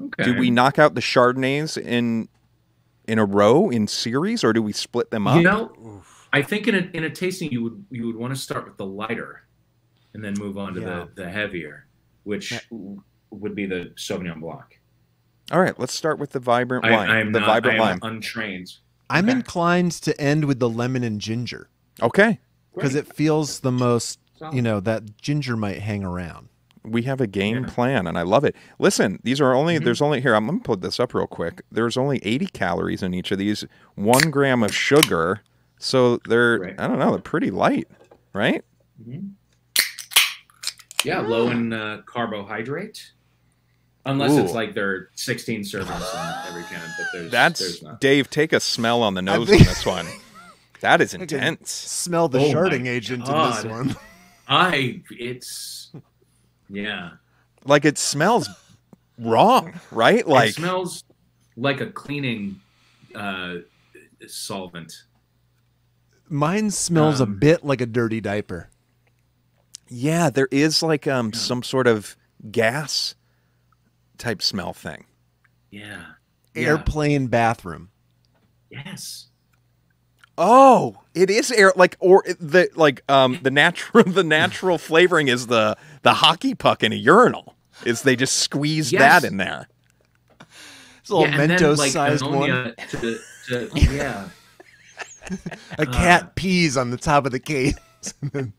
Okay. Do we knock out the Chardonnays in a row in series, or do we split them up? You know, I think in a tasting you would want to start with the lighter, and then move on to the heavier, which would be the Sauvignon Blanc. All right, let's start with the vibrant lime. I'm untrained. I'm inclined to end with the lemon and ginger. Okay. Because it feels the most, that ginger might hang around. We have a game plan, and I love it. Listen, these are only, there's only, here, I'm going to put this up real quick. There's only 80 calories in each of these, 1 gram of sugar. So they're, I don't know, they're pretty light, right? Yeah, low in carbohydrate. Unless it's like there are 16 servings in every can, but there's not. Dave, take a smell on the nose on this one. That is intense. Smell the sharding agent in this one. Like it smells wrong, right? Like it smells like a cleaning solvent. Mine smells a bit like a dirty diaper. Yeah, there is like some sort of gas type smell thing. Yeah. Airplane bathroom. Yes. Oh, it is the natural flavoring is the hockey puck in a urinal. Is they just squeeze that in there. It's a little Mentos-sized one. A cat pees on the top of the case, and then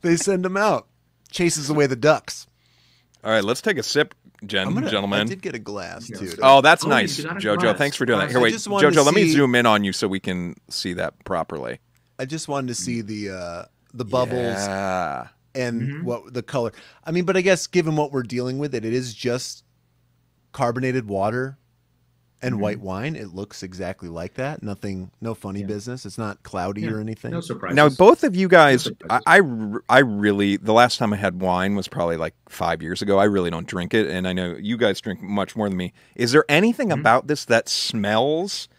they send him out. Chases away the ducks. All right, let's take a sip, gentlemen. I did get a glass, too. Oh, that's nice, JoJo. Thanks for doing that. Here, wait, JoJo, let me zoom in on you so we can see that properly. I just wanted to see the bubbles and what the color. I mean, but I guess given what we're dealing with, it is just carbonated water and white wine. It looks exactly like that. No funny business. It's not cloudy or anything. No surprises. Now, both of you guys, I really, the last time I had wine was probably like 5 years ago. I really don't drink it, and I know you guys drink much more than me. Is there anything about this that smells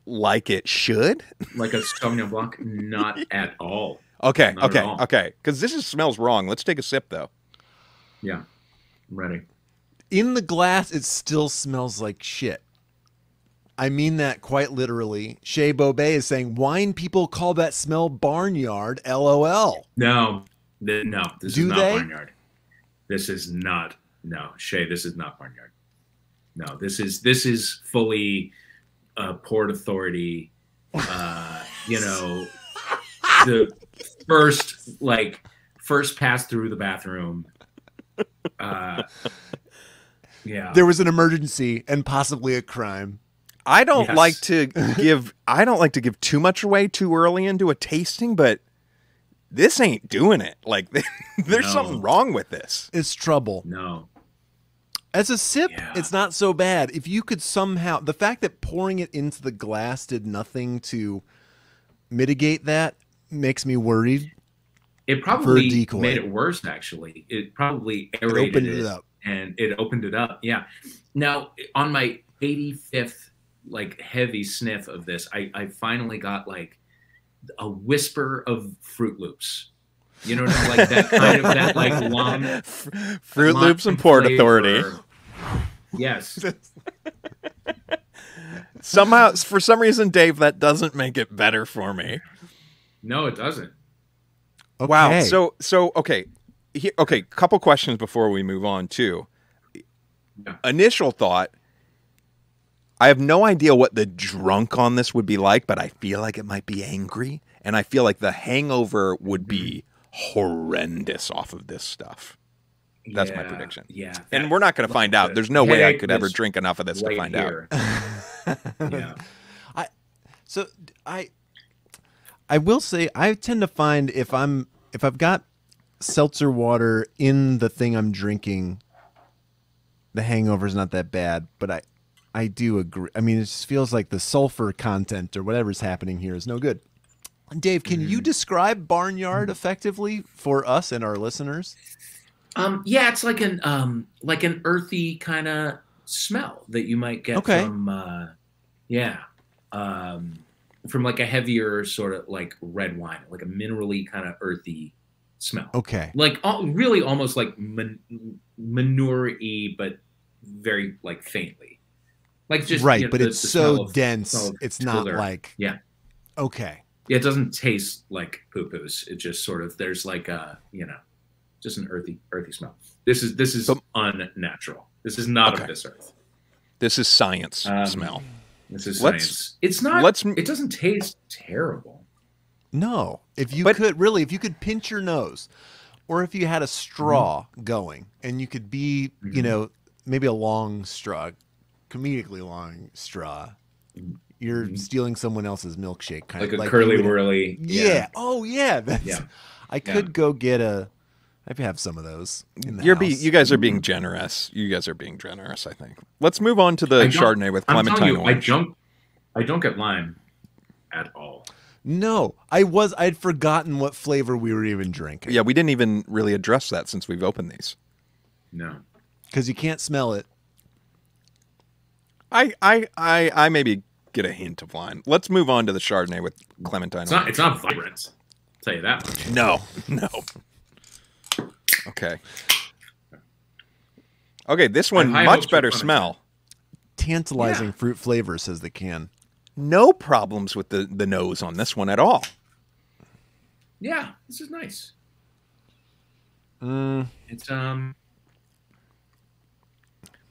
like it should? Like a Sauvignon Blanc? Not at all. Okay. Because this smells wrong. Let's take a sip, though. Yeah, I'm ready. In the glass, it still smells like shit. I mean that quite literally. Shea Bobet is saying, wine people call that smell barnyard, LOL. No, this is not barnyard. This is not, Shea, this is not barnyard. No, this is fully Port Authority, the first pass through the bathroom. There was an emergency and possibly a crime. I don't like to give too much away too early into a tasting, but this ain't doing it. Like there's something wrong with this. It's trouble. No. As a sip, it's not so bad. If you could somehow, the fact that pouring it into the glass did nothing to mitigate that makes me worried. It probably made it worse, actually. It probably aerated it up. And it opened it up. Yeah. Now, on my 85th heavy sniff of this, I finally got like a whisper of Fruit Loops. You know, like that kind of that like long Fruit Loops and Port Authority. Yes. Somehow, for some reason, Dave, that doesn't make it better for me. No, it doesn't. Okay. Wow. So okay. Couple questions before we move on too. Yeah. Initial thought. I have no idea what the drunk on this would be like, but I feel like it might be angry, and I feel like the hangover would be horrendous off of this stuff. That's my prediction. Yeah. And we're not going to find out. There's no way I could ever drink enough of this to find out. Yeah. I will say I tend to find if I've got seltzer water in the thing I'm drinking, the hangover's not that bad, but I do agree. I mean, it just feels like the sulfur content or whatever's happening here is no good. Dave, can you describe barnyard effectively for us and our listeners? Yeah, it's like an earthy kind of smell that you might get from from like a heavier sort of like red wine, like a minerally kind of earthy smell. Okay. Like really almost like manure-y, but very like faintly. Like just right, you know, but it's so dense. smell of It's not dirt. like yeah. Okay. Yeah, it doesn't taste like poo-poos. It just sort of there's like a just an earthy smell. This is unnatural. This is not of this earth. This is science smell. This is science. It's not. It doesn't taste terrible. No, if you could pinch your nose, or if you had a straw going, and you could be, maybe a long straw, comedically long straw. You're stealing someone else's milkshake, kind like of a curly whirly. Yeah. Oh yeah. I could go get I have some of those. You guys are being generous. You guys are being generous, I think. Let's move on to the Chardonnay with Clementine orange. I don't get lime at all. No, I'd forgotten what flavor we were even drinking. Yeah, we didn't even really address that since we've opened these. No. Because you can't smell it. I maybe get a hint of lime. Let's move on to the Chardonnay with Clementine orange. It's not vibrant. I'll tell you that much. No. Okay, this one, much better smell. Tantalizing fruit flavor, says the can. No problems with the nose on this one at all. Yeah, this is nice.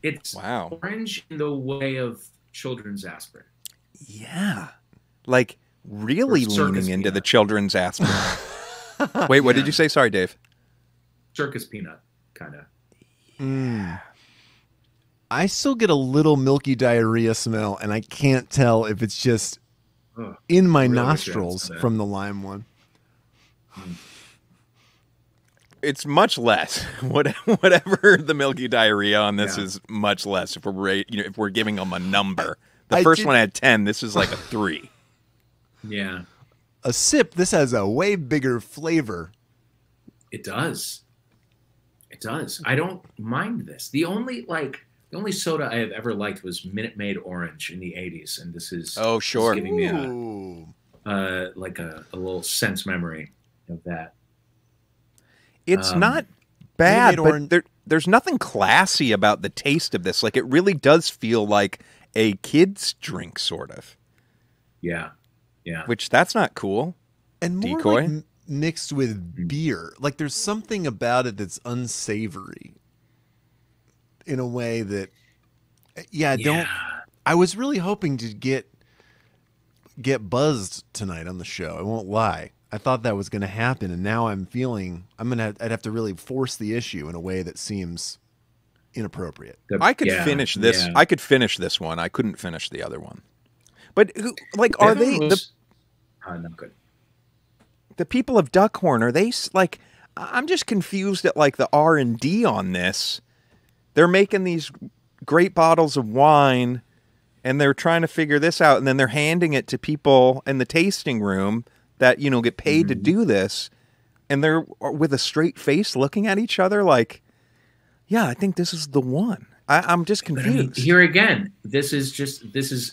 It's orange in the way of children's aspirin. Yeah. Like really leaning into the children's aspirin. Wait, what did you say? Sorry, Dave. Circus peanut, kind of. I still get a little milky diarrhea smell, and I can't tell if it's just in my nostrils from the lime one. It's much less. Whatever the milky diarrhea on this is, much less. If we're giving them a number, the first one had 10. This is like a 3. Yeah. A sip. This has a way bigger flavor. It does. It does. I don't mind this. The only soda I have ever liked was Minute Maid Orange in the 80s, and this is giving me a little sense memory of that. It's not bad, but there's nothing classy about the taste of this. Like, it really does feel like a kid's drink, sort of. Yeah, yeah. Which, that's not cool. And more Decoy? like mixed with beer. Like, there's something about it that's unsavory in a way that, I was really hoping to get buzzed tonight on the show. I won't lie. I thought that was going to happen, and now I'm feeling I'd have to really force the issue in a way that seems inappropriate. I could finish this. Yeah. I could finish this one. I couldn't finish the other one. But are they not good? The people of Duckhorn, are they like? I'm just confused at like the R&D on this. They're making these great bottles of wine, and they're trying to figure this out, and then they're handing it to people in the tasting room that, get paid to do this, and they're with a straight face looking at each other like, yeah, I think this is the one. I'm just confused. I mean, here again, this is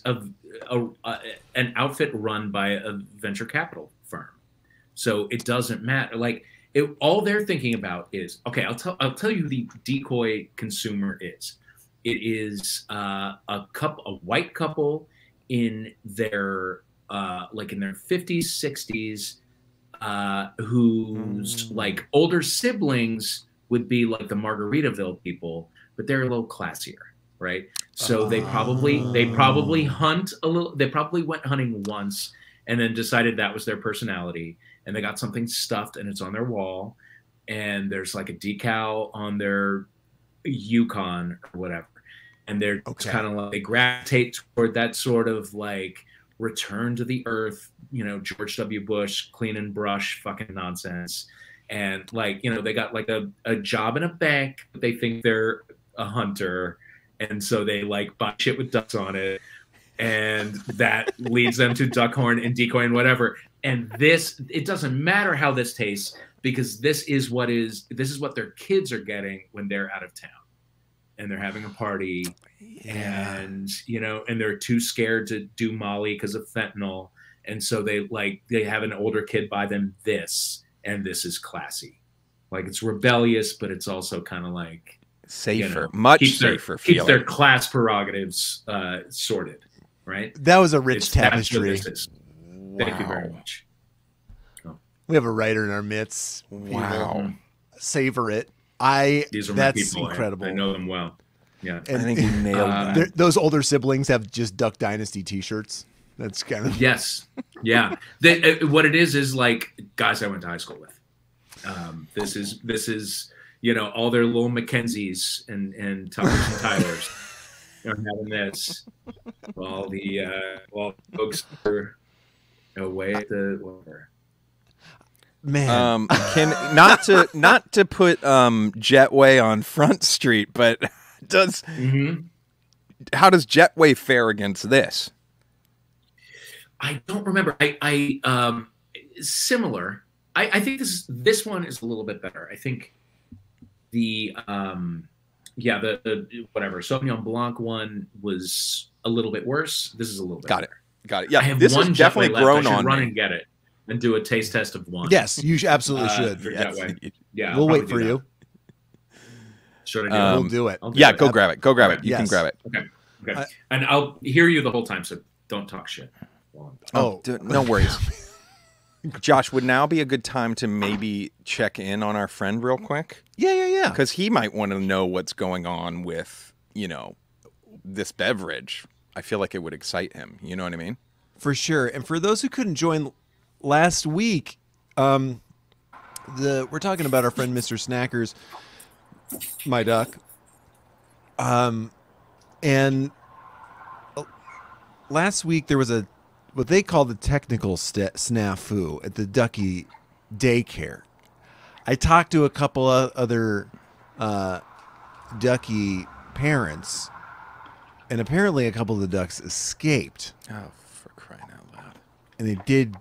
an outfit run by a venture capital firm. So it doesn't matter. Like, all they're thinking about is, okay, I'll tell you who the Decoy consumer is. It is a white couple in their in their 50s, 60s, whose like older siblings would be like the Margaritaville people, but they're a little classier, right? So they probably hunt a little. They probably went hunting once and then decided that was their personality, and they got something stuffed and it's on their wall, and there's like a decal on their Yukon or whatever, and they're kind of like, they gravitate toward that sort of like return to the earth, George W. Bush, clean and brush fucking nonsense. And like, they got like a job in a bank, but they think they're a hunter. And so they like buy shit with ducks on it. And that leads them to Duckhorn and Decoy and whatever. And it doesn't matter how this tastes, because this is what their kids are getting when they're out of town. And they're having a party, and and they're too scared to do Molly because of fentanyl, And so they have an older kid buy them this, and this is classy. Like it's rebellious, but it's also kind of like safer, much safer. Keeps their class prerogatives sorted, right? That was a rich tapestry. Thank you very much. Oh. We have a writer in our midst. Wow. Savor it. These are that's my people. Incredible. I know them well. Yeah. And I think you nailed that. Those older siblings have just Duck Dynasty t-shirts. That's kind of yes. Yeah. What it is like guys I went to high school with. This is all their little Mackenzies and Tuckers and Tylers are having this while the folks are away at the whatever. Man, not to put Jetway on Front Street, but how does Jetway fare against this? I don't remember. I similar. I think this one is a little bit better. I think the whatever Sauvignon Blanc one was a little bit worse. This is a little bit better. Got it. Yeah, this is definitely grown on. Run and get it and do a taste test of one. Yes, you absolutely should. Yeah, we'll wait for you. Should I do we'll do it. Go grab it. Go grab it. You can grab it. Okay. And I'll hear you the whole time, so don't talk shit. No worries. Josh, would now be a good time to maybe check in on our friend real quick? Yeah. Because he might want to know what's going on with, this beverage. I feel like it would excite him. You know what I mean? For sure. And for those who couldn't join last week, we're talking about our friend Mr. Snackers, my duck. And last week there was what they call the technical snafu at the Ducky daycare. I talked to a couple of other Ducky parents, and apparently a couple of the ducks escaped. Oh, for crying out loud. And they did.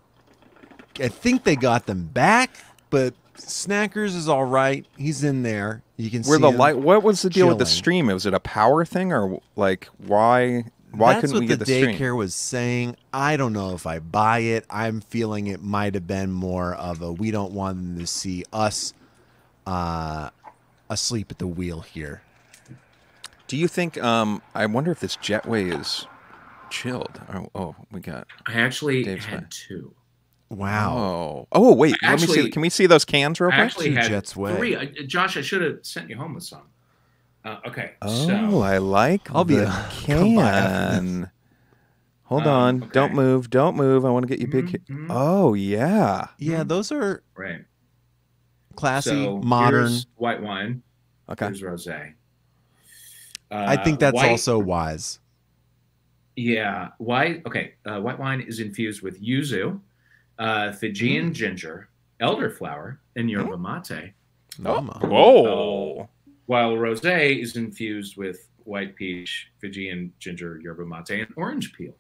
I think they got them back, but Snackers is all right. He's in there. You can see him what was the deal with the chilling. stream? Was it a power thing, or like why couldn't we get the stream? That's what the daycare was saying. I don't know if I buy it. I'm feeling it might have been more of a we don't want them to see us asleep at the wheel here. Do you think? I wonder if this Jetway is chilled. Oh, we got. I actually Dave's had back. 2. Wow. Oh, wait. Let me see. Can we see those cans real I quick? actually had Jets way. 3. Josh, I should have sent you home with some. Okay. Oh, so, I like I'll be the come by after can. Hold on. okay. Don't move. Don't move. I want to get you big. Oh, yeah. Yeah, those are right. classy, So modern. here's white wine. Okay. Here's rosé. I think that's white, also wise. Yeah. White wine is infused with yuzu, Fijian ginger, elderflower, and yerba mate. Whoa. While rosé is infused with white peach, Fijian ginger, yerba mate, and orange peel.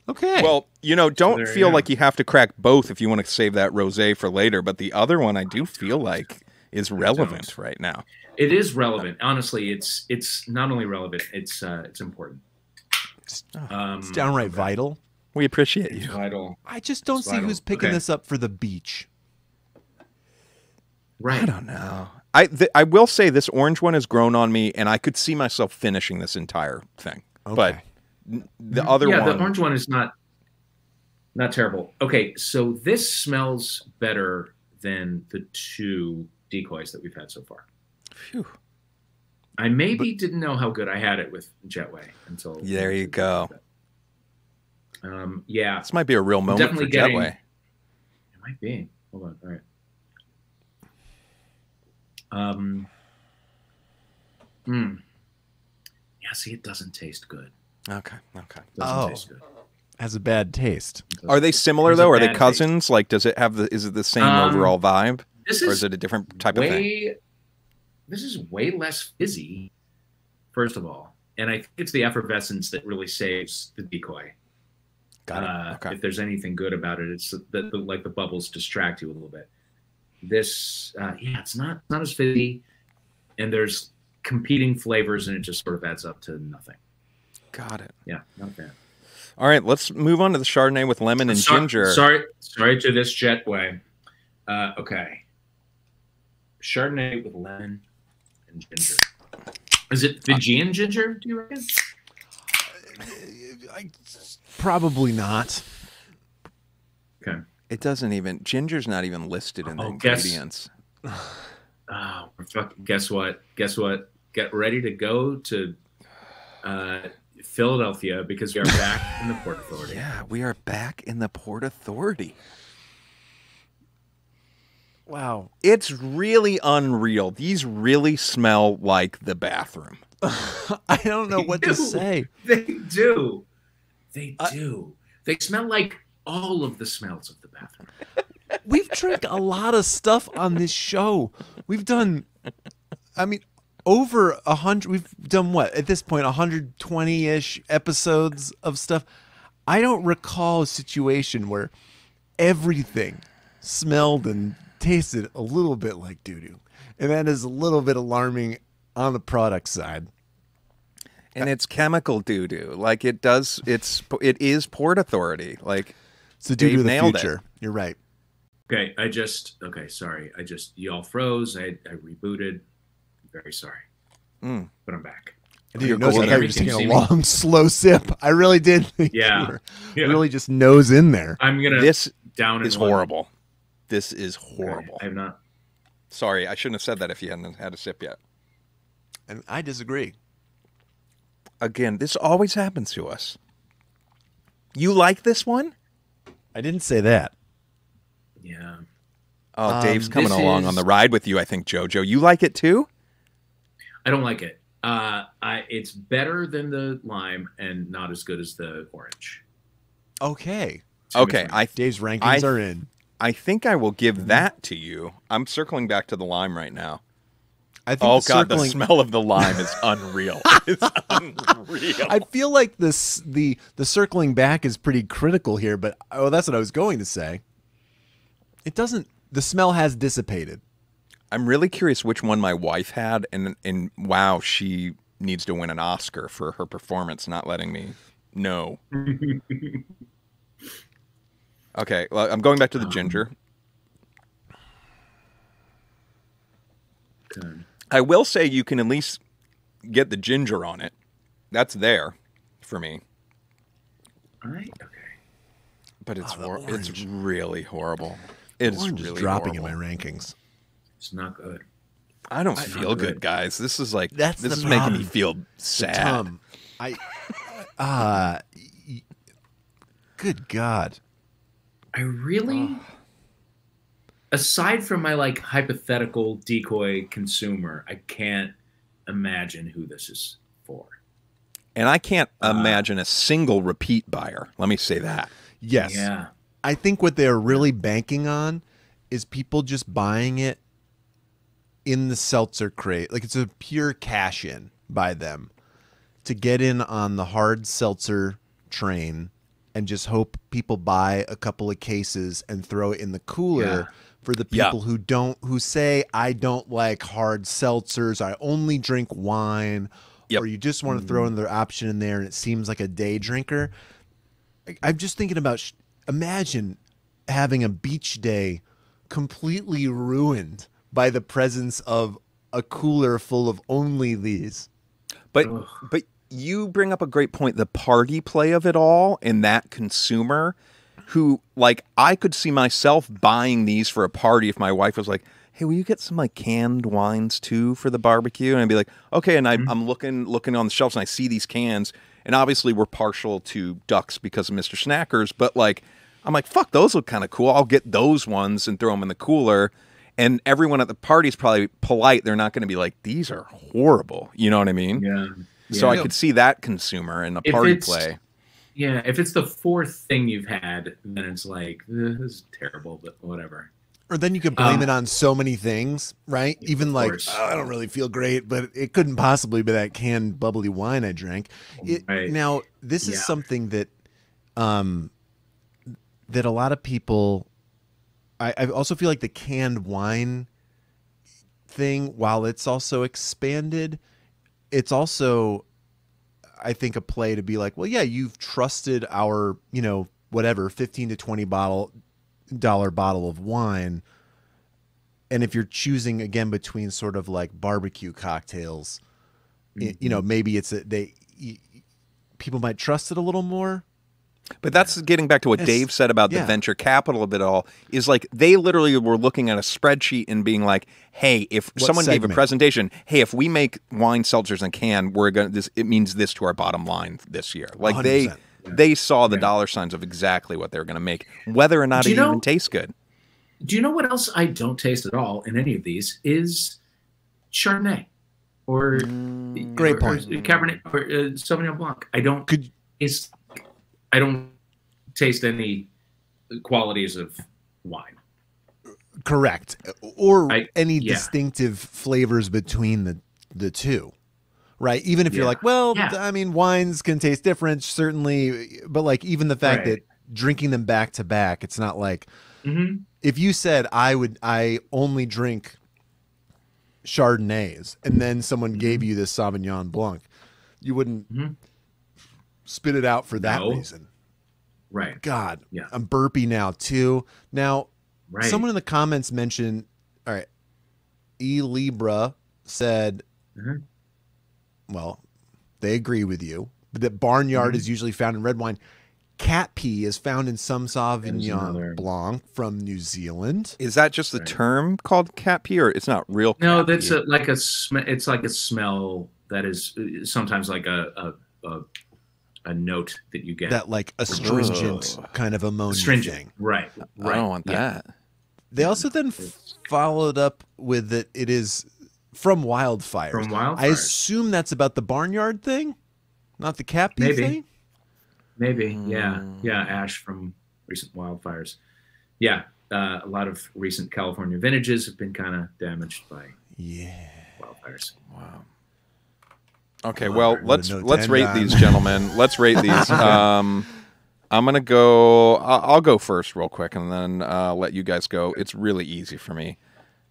Okay. Well, don't there feel you go. like you have to crack both if you want to save that rosé for later, but the other one I do feel like is relevant right now. It is relevant. Honestly, it's not only relevant, it's important. It's downright vital. We appreciate It's you. vital. I just don't see who's picking this up for the beach. Right. I don't know. I will say this orange one has grown on me, and I could see myself finishing this entire thing. Okay. But the other one, the orange one is not terrible. Okay, so this smells better than the 2 decoys that we've had so far. Phew. I didn't know how good I had it with Jetway until. There you go. Yeah, This might be a real moment Definitely for getting- Jetway. it might be. Hold on. All right. Yeah, see, it doesn't taste good. Okay. Doesn't taste good. Has a bad taste. Are they similar It's a though? Are they bad cousins? Like, is it the same overall vibe, This or is is it a different type of thing? This is way less fizzy, first of all, and I think it's the effervescence that really saves the decoy. Got it. Okay. If there's anything good about it, it's that like the bubbles distract you a little bit. This, it's not as fizzy, and there's competing flavors, and it just sort of adds up to nothing. Got it. Yeah, not bad. All right, let's move on to the Chardonnay with lemon and ginger. Sorry to this jetway. Okay. Chardonnay with lemon and ginger. Is it Fijian ginger, do you reckon? Probably not. Okay. It doesn't even, ginger's not even listed in the ingredients. Guess what? Get ready to go to Philadelphia because we are back in the Port Authority. Yeah, we are back in the Port Authority. Wow. It's really unreal. These really smell like the bathroom. I don't know what to say. They do. They do. They smell like all of the smells of the bathroom. We've drank a lot of stuff on this show. We've done, I mean, over 100. We've done what at this point, 120-ish episodes of stuff. I don't recall a situation where everything smelled and tasted a little bit like doo-doo, and that is a little bit alarming on the product side. And it's chemical doo-doo. Like it is Port Authority. Like it's the doo-doo of the nailed future. You're right. Okay, sorry. Y'all froze. I rebooted. Very sorry. But I'm back. I didn't know you were just taking a long, slow sip. I really did think you were really just nose in there. I'm gonna. This down is horrible. This is horrible. Okay, I have not. Sorry, I shouldn't have said that if you hadn't had a sip yet. And I disagree. Again, this always happens to us. You like this one? I didn't say that. Yeah. Oh, Dave's coming along on the ride with you, I think, JoJo. You like it too? I don't like it. It's better than the lime and not as good as the orange. Okay. Okay. Dave's rankings are in. I think I will give that to you. I'm circling back to the lime right now. I think the smell of the lime is unreal. It's unreal. I feel like the circling back is pretty critical here, but that's what I was going to say. It doesn't. The smell has dissipated. I'm really curious which one my wife had, and wow, she needs to win an Oscar for her performance, not letting me know. Okay, well, I'm going back to the ginger. Good. I will say you can at least get the ginger on it. That's there for me. All right. Okay. But it's it's really horrible. It's really dropping horrible. in my rankings. It's not good. I don't feel good, guys. This is like this is making me feel sad. Good God. I really, aside from my like hypothetical decoy consumer, I can't imagine who this is for. And I can't imagine a single repeat buyer. Let me say that. Yes. Yeah. I think what they're really banking on is people just buying it in the seltzer crate. Like it's a pure cash in by them to get in on the hard seltzer train and just hope people buy a couple of cases and throw it in the cooler for the people who say, I don't like hard seltzers. I only drink wine. Or you just want to throw another option in there and it seems like a day drinker. I'm just thinking about, imagine having a beach day completely ruined by the presence of a cooler full of only these. But you bring up a great point, the party play of it all, and that consumer who, like, I could see myself buying these for a party if my wife was like, hey, will you get some like canned wines too for the barbecue? And I'd be like, okay. And I'm looking on the shelves and I see these cans, and obviously we're partial to ducks because of Mr. Snackers, but like, I'm like, fuck, those look kind of cool. I'll get those ones and throw them in the cooler. And everyone at the party is probably polite. They're not going to be like, these are horrible. You know what I mean? Yeah. So I could see that consumer in a party play. Yeah. If it's the fourth thing you've had, then it's like, this is terrible, but whatever. Or then you could blame it on so many things, right? Even like, I don't really feel great, but it couldn't possibly be that canned bubbly wine I drank. Now, this is something that that a lot of people, I also feel like the canned wine thing, while it's also expanded, it's also, I think, a play to be like, well, yeah, you've trusted our, you know, whatever, $15 to $20 bottle of wine. And if you're choosing again between sort of like barbecue cocktails, you know, maybe it's people might trust it a little more. But that's getting back to what Dave said about the venture capital of it all, is like they literally were looking at a spreadsheet and being like, hey, if someone gave a presentation, hey, if we make wine seltzers in a can, we're going to it means this to our bottom line this year. Like 100%. They saw the dollar signs of exactly what they were going to make, whether or not it even tastes good. Do you know what else I don't taste at all in any of these is Chardonnay or great point. Or Cabernet or Sauvignon Blanc. I don't taste any qualities of wine. Correct. Or any distinctive flavors between the two. Right? Even if you're like, well, I mean, wines can taste different, certainly, but like even the fact that drinking them back to back, it's not like if you said I only drink Chardonnays and then someone gave you this Sauvignon Blanc, you wouldn't spit it out for that reason. Right. God, I'm burpy now too. Now, someone in the comments mentioned, all right, E Libra said, well, they agree with you, but that barnyard is usually found in red wine. Cat pee is found in some Sauvignon Blanc from New Zealand. Is that just the term called cat pee, or it's not real? No, that's it's like a smell that is sometimes like a note that you get. That like astringent kind of ammonia thing. Right. I don't want that. They also then followed up with that it is from wildfires. From wildfires. I assume that's about the barnyard thing, not the cat pee thing. Maybe, yeah, ash from recent wildfires. Yeah, a lot of recent California vintages have been kind of damaged by wildfires. Wow. Okay, well, let's rate these, gentlemen. Let's rate these. I'm gonna go. I'll go first, real quick, and then let you guys go. It's really easy for me.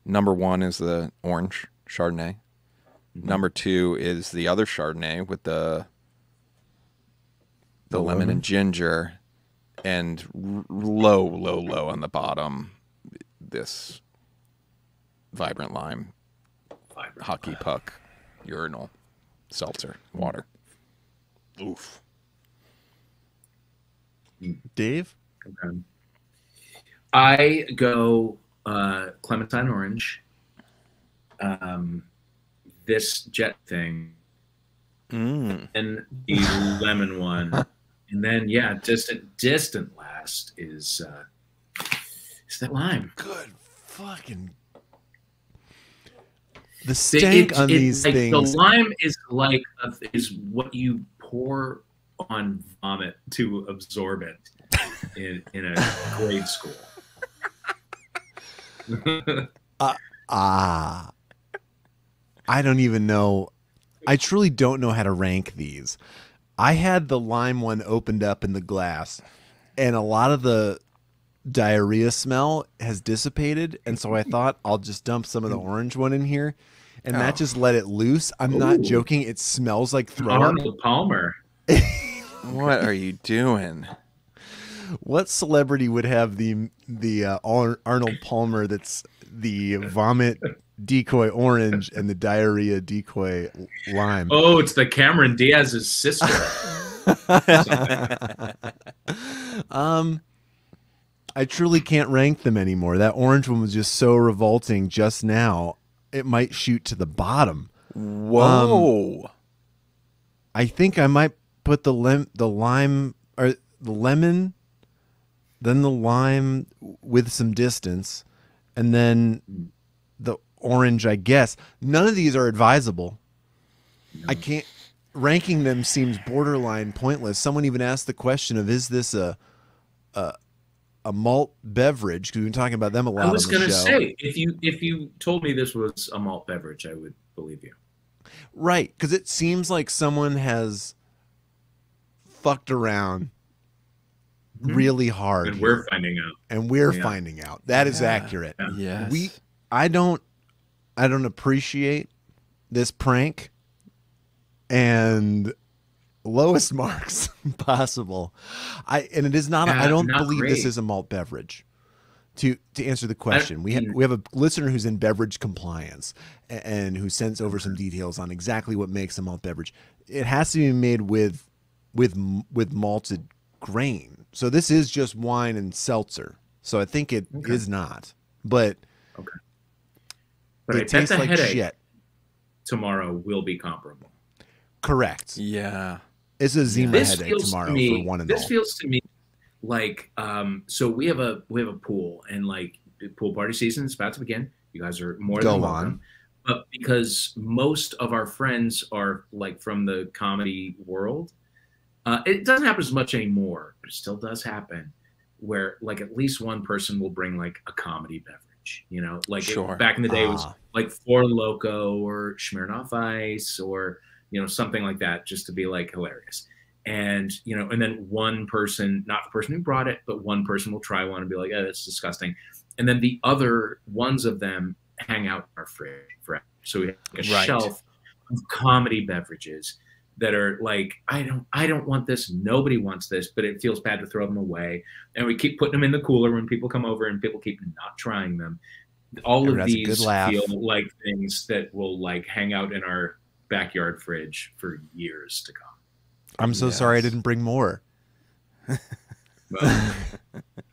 Number 1 is the orange Chardonnay. Number 2 is the other Chardonnay with the lemon and ginger, and low on the bottom, this vibrant lime, hockey puck, urinal, seltzer, water. Oof. Dave? Okay. I go clementine orange, this jet thing, and the lemon one. And then, distant last is that lime. Good fucking. The stank on these things. The lime is what you pour on vomit to absorb it in a grade school. I don't even know. I truly don't know how to rank these. I had the lime one opened up in the glass, and a lot of the diarrhea smell has dissipated, and so I thought I'll just dump some of the orange one in here, and that just let it loose. I'm not joking. It smells like throw up. Arnold Palmer. What are you doing? What celebrity would have the Arnold Palmer that's the vomit decoy orange and the diarrhea decoy lime? Oh, it's the Cameron Diaz's sister. I truly can't rank them anymore. That orange one was just so revolting just now. It might shoot to the bottom. Whoa. I think I might put the lime or the lemon, then the lime with some distance, and then the orange, I guess. None of these are advisable. No. I can't. Ranking them seems borderline pointless. Someone even asked the question of, is this a malt beverage? Because we've been talking about them a lot. I was going to say, if you told me this was a malt beverage, I would believe you. Right, because it seems like someone has fucked around really hard, and we're finding out. And we're finding out. That is accurate. Yeah. Yes. I don't appreciate this prank, and lowest marks possible. And it is not. I don't not believe great. this is a malt beverage. To answer the question, we have a listener who's in beverage compliance and who sends over some details on exactly what makes a malt beverage. It has to be made with malted grain. So this is just wine and seltzer. So I think it is not. But but it tastes like shit. Tomorrow will be comparable. Correct. Yeah. It's a Zima This headache feels tomorrow to me, for one and this all. feels to me like so we have a pool, and like pool party season is about to begin. You guys are more than welcome. But because most of our friends are like from the comedy world, it doesn't happen as much anymore, but it still does happen where like at least one person will bring like a comedy beverage, you know, like back in the day it was like Four Loko or Smirnoff Ice or, you know, something like that, just to be like hilarious. And, you know, and then one person, not the person who brought it, but one person will try one and be like, oh, that's disgusting. And then the other ones of them hang out in our fridge forever. So we have like a shelf of comedy beverages that are like, I don't want this. Nobody wants this, but it feels bad to throw them away. And we keep putting them in the cooler when people come over, and people keep not trying them. All of these feel like things that will like hang out in our backyard fridge for years to come. I'm so sorry I didn't bring more. Well,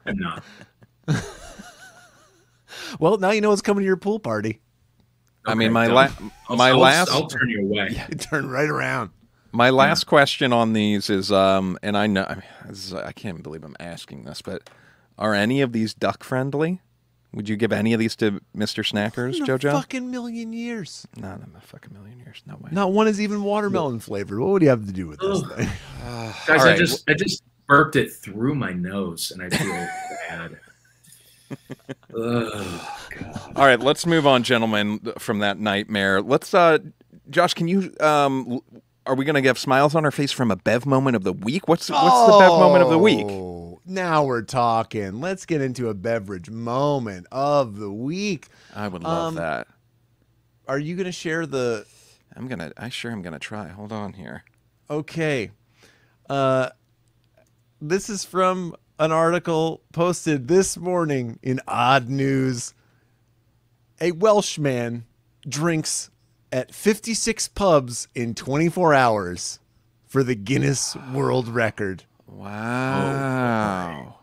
I'm not. Well, now you know what's coming to your pool party. I mean, my last. I'll turn you away. Yeah, turn right around. My last question on these is, and I know, I can't believe I'm asking this, but are any of these duck friendly? Would you give any of these to Mr. Snackers, JoJo? Fucking million years. Not in a fucking million years. No way. Not one is even watermelon flavored. What would you have to do with this thing? Guys, right. I just burped it through my nose, and I feel bad. Oh, God. All right, let's move on, gentlemen, from that nightmare. Let's, Josh, can you, are we going to have smiles on our face from a Bev moment of the week? What's the Bev moment of the week? Now we're talking. Let's get into a beverage moment of the week. I would love that. Are you going to share the... I'm going to try. Hold on here. Okay. This is from an article posted this morning in Odd News. A Welshman drinks at 56 pubs in 24 hours for the Guinness World Record. Wow.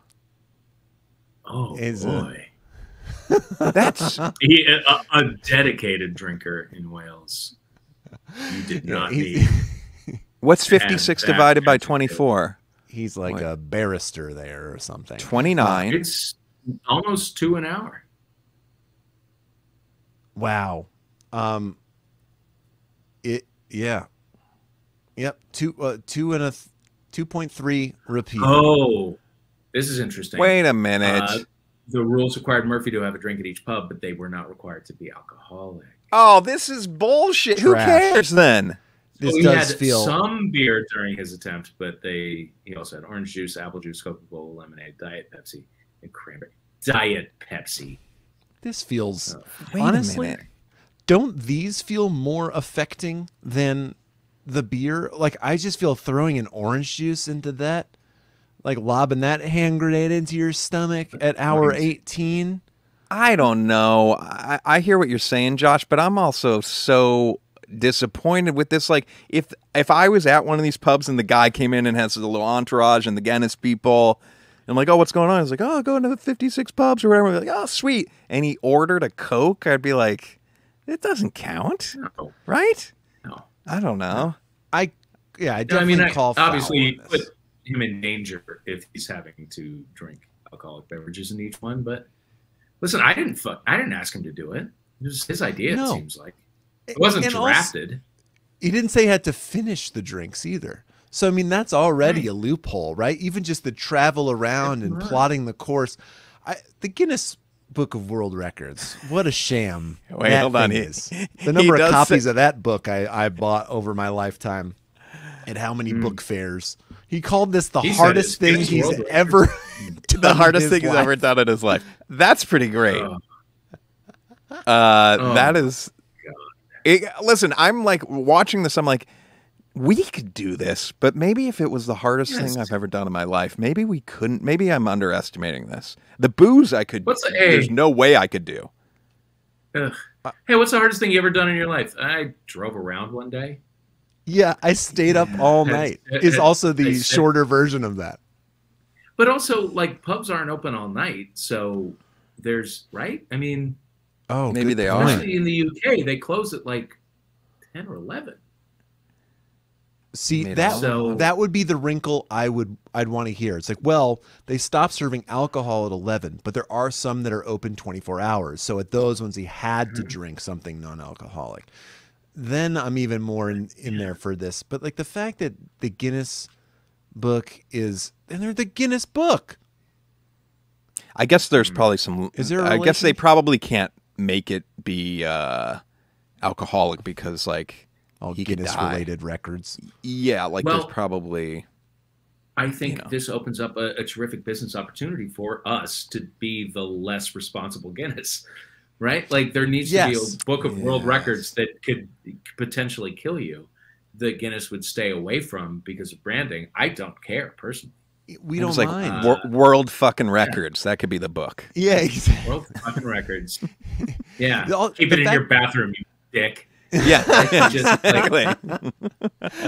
Oh, boy. That's a dedicated drinker in Wales. You did not need. What's 56 divided by 24? He's like a barrister there or something. 29. It's almost 2 an hour. Wow. Yep. 2.3 repeat. Oh, this is interesting. Wait a minute. The rules required Murphy to have a drink at each pub, but they were not required to be alcoholic. Oh, this is bullshit. Trash. Who cares then? This he does had feel some beer during his attempt, but he also had orange juice, apple juice, Coca-Cola, lemonade, Diet Pepsi, and cranberry. Diet Pepsi. This feels honestly. Don't these feel more affecting than the beer? Like I just feel throwing an orange juice into that, like lobbing that hand grenade into your stomach at hour 18. I don't know. I hear what you're saying, Josh, but I'm also so disappointed with this. Like if I was at one of these pubs and the guy came in and has a little entourage and the Guinness people, and I'm like, oh, what's going on? He's like, oh, going to the 56 pubs or whatever. We're like, oh, sweet. And he ordered a Coke. I'd be like, it doesn't count, right? No, I don't know. I definitely call foul obviously on put this. him in danger if he's having to drink alcoholic beverages in each one. But listen, I didn't ask him to do it. It was his idea. No. It seems like it wasn't drafted. Also, he didn't say he had to finish the drinks either. So I mean, that's already a loophole, right? Even just the travel around and plotting the course. The Guinness Book of World Records. What a sham. Wait, that hold on. thing is. The number of copies of that book I bought over my lifetime and how many book fairs. He called this the hardest thing he's ever done. The hardest thing he's ever done in his life. That's pretty great. That is... listen, I'm like watching this. I'm like, we could do this, but maybe if it was the hardest Yes. thing I've ever done in my life, maybe we couldn't. Maybe I'm underestimating this. The booze I could. There's no way I could do. Ugh. Hey, what's the hardest thing you ever done in your life? I drove around one day. Yeah, I stayed up all night. Is also the shorter version of that. But also, like, pubs aren't open all night, so there's right. I mean, maybe they are. Especially in the UK, they close at like 10 or 11. See, that would be the wrinkle I'd want to hear. It's like, well, they stopped serving alcohol at 11, but there are some that are open 24 hours. So at those ones, he had to drink something non-alcoholic. Then I'm even more in there for this. But like the fact that the Guinness book is, and they're the Guinness book. I guess there's probably some. Is there? I guess they probably can't make it be alcoholic because like. All Guinness-related records. Yeah, like there's probably... I think this opens up a terrific business opportunity for us to be the less responsible Guinness, right? Like there needs to be a book of world records that could potentially kill you that Guinness would stay away from because of branding. I don't care, personally. We don't mind. Like world fucking records. That could be the book. Yeah, exactly. World fucking records. Yeah. Keep it in your bathroom, you dick. Yeah, just like,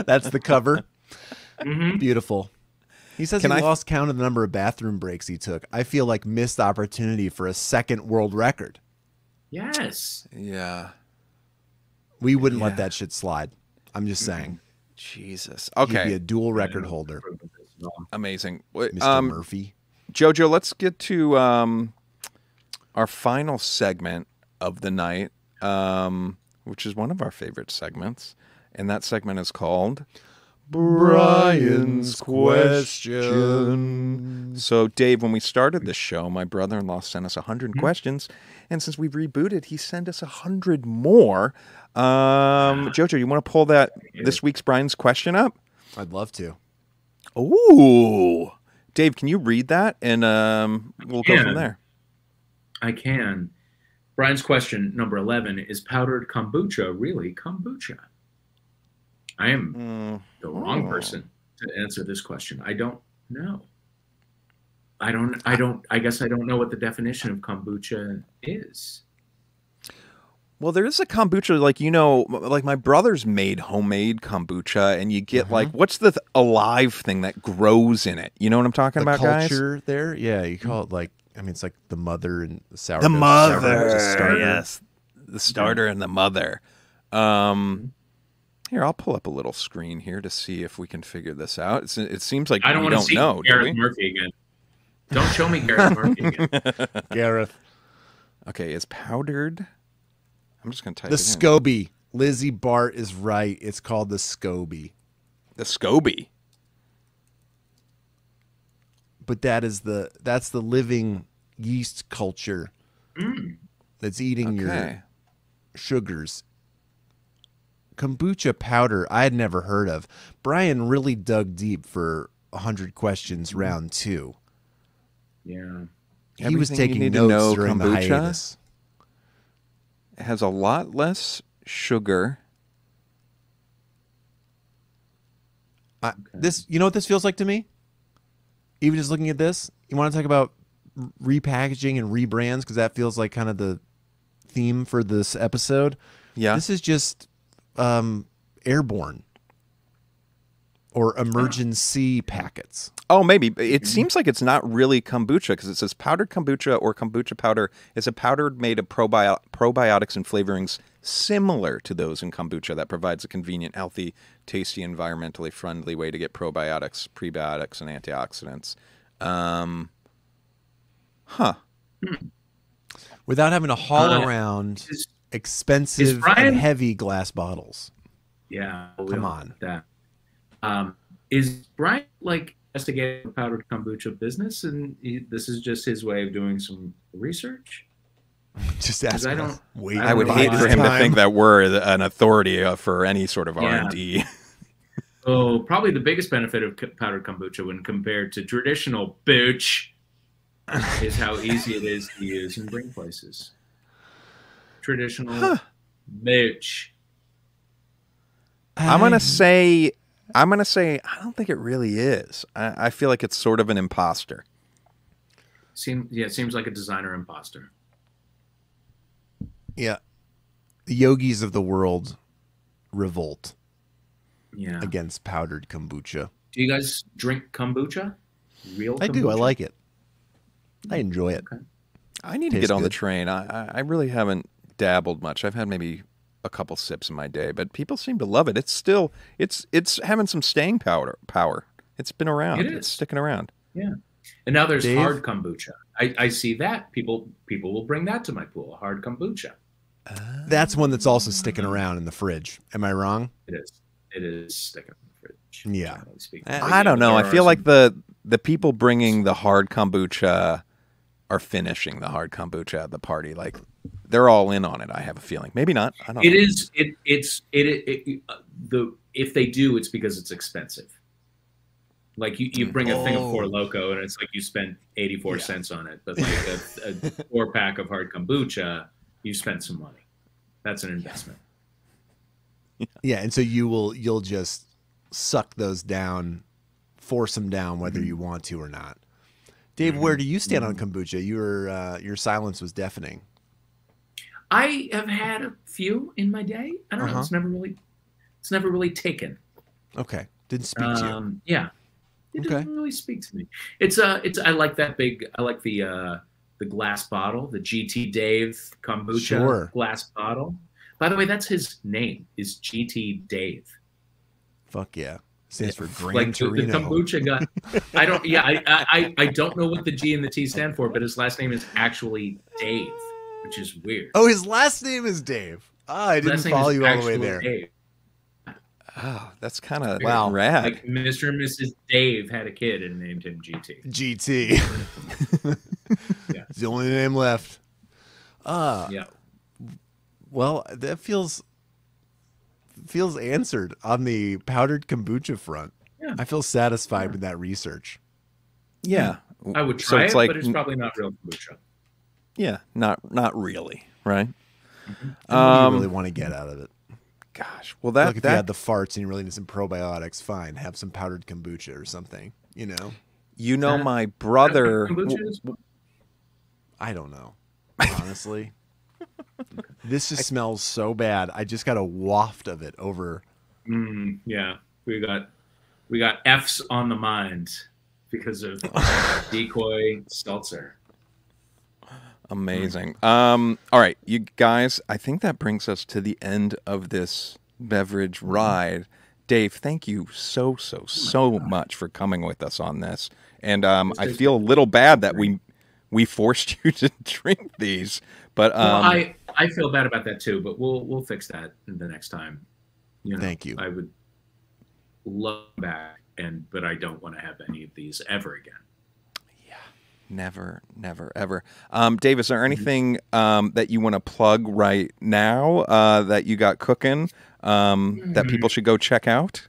that's the cover. Mm-hmm. Beautiful. He says he lost count of the number of bathroom breaks he took. I feel like missed opportunity for a second world record. Yes. Yeah. We wouldn't let that shit slide. I'm just saying. Jesus. Okay. He'd be a dual record holder. Amazing. Mr. Murphy. JoJo, let's get to our final segment of the night. Which is one of our favorite segments. And that segment is called Brian's Question. So, Dave, when we started this show, my brother-in-law sent us 100 questions. And since we've rebooted, he sent us 100 more. JoJo, you want to pull this week's Brian's Question up? I'd love to. Ooh. Dave, can you read that? And we'll go from there. I can. Brian's question, number 11, is powdered kombucha really kombucha? I am the wrong person to answer this question. I don't know. I guess I don't know what the definition of kombucha is. Well, there is a kombucha, like my brother's made homemade kombucha, and you get what's the alive thing that grows in it? You know what I'm talking about, guys? The culture there? Yeah, you call it it's like the mother and the sourdough. The mother, yes. The starter and the mother. Here, I'll pull up a little screen here to see if we can figure this out. It seems like I don't want to see Gareth Murphy again. Don't show me Gareth Murphy again. Gareth. Okay, it's powdered. I'm just going to type the it in. SCOBY. Lizzie Bart is right. It's called the SCOBY. The SCOBY. But that's the living yeast culture that's eating your sugars. Kombucha powder, I had never heard of. Brian really dug deep for 100 questions round 2. Yeah. He was taking notes during the hiatus. It has a lot less sugar. You know what this feels like to me? Even just looking at this, you want to talk about repackaging and rebrands because that feels like kind of the theme for this episode. Yeah. This is just airborne or emergency packets. Oh, maybe. It seems like it's not really kombucha because it says powdered kombucha or kombucha powder is a powder made of probiotics and flavorings similar to those in kombucha that provides a convenient, healthy, tasty, environmentally friendly way to get probiotics, prebiotics, and antioxidants. Without having to haul around expensive and heavy glass bottles. Yeah. Come on. That. Is Brian investigating powdered kombucha business, and this is just his way of doing some research? Just ask. I would hate for him to think that we're an authority for any sort of R&D. Oh, probably the biggest benefit of powdered kombucha when compared to traditional booch is how easy it is to use and bring places. Traditional booch. I'm gonna say I don't think it really is. I feel like it's sort of an imposter. It seems like a designer imposter. Yeah. The yogis of the world revolt against powdered kombucha. Do you guys drink kombucha? Real kombucha? I do. I like it. I enjoy it. Okay. I need to get on the train. I really haven't dabbled much. I've had maybe a couple sips in my day, but people seem to love it. It's still it's having some staying power. It's been around. It's sticking around. Yeah. And now there's hard kombucha. I see that. People will bring that to my pool, hard kombucha. That's one that's also sticking around in the fridge. Am I wrong? It is. It is sticking in the fridge. Yeah. I don't know. I feel like the people bringing the hard kombucha are finishing the hard kombucha at the party. Like they're all in on it. I have a feeling. Maybe not. I don't know. If they do, it's because it's expensive. Like you bring a thing of Four Loko and it's like you spend 84 cents on it, but like a 4-pack of hard kombucha, you spend some money. That's an investment. Yeah, and so you'll just suck those down, force them down, whether you want to or not. Dave, where do you stand on kombucha? Your silence was deafening. I have had a few in my day. I don't know. It's never really taken. Okay, didn't speak to you. Yeah, it doesn't really speak to me. I like that big. I like the glass bottle, the GT Dave kombucha glass bottle. By the way, that's his name. Is GT Dave. Fuck yeah. Stands for Gran like Torino. The kombucha guy. I don't. Yeah, I don't know what the G and the T stand for, but his last name is actually Dave, which is weird. Oh, his last name is Dave. I didn't follow you all the way there. Dave. Oh, that's kind of rad. Like Mr. and Mrs. Dave had a kid and named him GT. GT. Yeah. It's the only name left. Yeah. Well, that feels answered on the powdered kombucha front. Yeah. I feel satisfied with that research. Yeah. I would try it, but it's probably not real kombucha. Yeah, not really, right? What do you really want to get out of it? Gosh, well if you had the farts and you really need some probiotics, fine, have some powdered kombucha or something. My brother. I don't know, honestly. This just smells so bad. I just got a waft of it over. Yeah, we got F's on the mind because of Decoy Seltzer. Amazing. All right, you guys, I think that brings us to the end of this beverage ride. Dave, thank you so much for coming with us on this. And I feel a little bad that we forced you to drink these, but I feel bad about that too, but we'll fix that the next time. Thank you. I would love back, but I don't want to have any of these ever again. Never, ever. Dave, is there anything that you want to plug right now that you got cooking that people should go check out?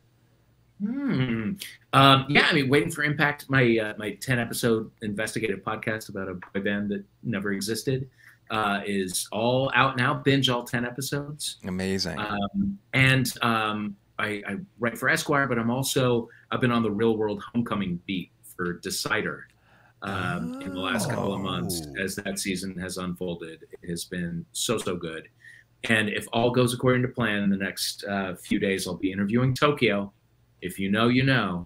Yeah, I mean, Waiting for Impact, my 10-episode investigative podcast about a boy band that never existed, is all out now. Binge all 10 episodes. Amazing. I write for Esquire, but I've been on the Real World Homecoming beat for Decider. In the last couple of months, as that season has unfolded. It has been so good. And if all goes according to plan, in the next few days, I'll be interviewing Tokyo. If you know, you know.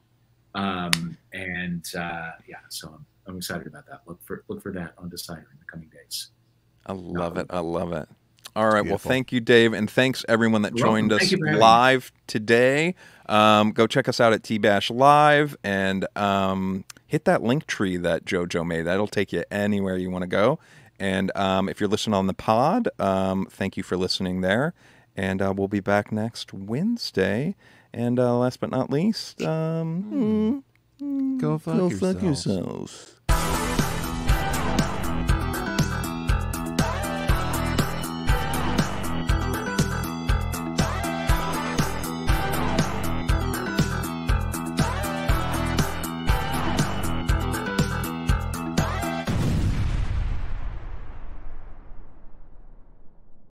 So I'm excited about that. Look for that on Decider in the coming days. I love it. All right. Well, thank you, Dave. And thanks everyone that joined us live today. Go check us out at TBASHLIVE and hit that link tree that JoJo made. That'll take you anywhere you want to go. And if you're listening on the pod, thank you for listening there. And we'll be back next Wednesday. And last but not least, go fuck yourselves.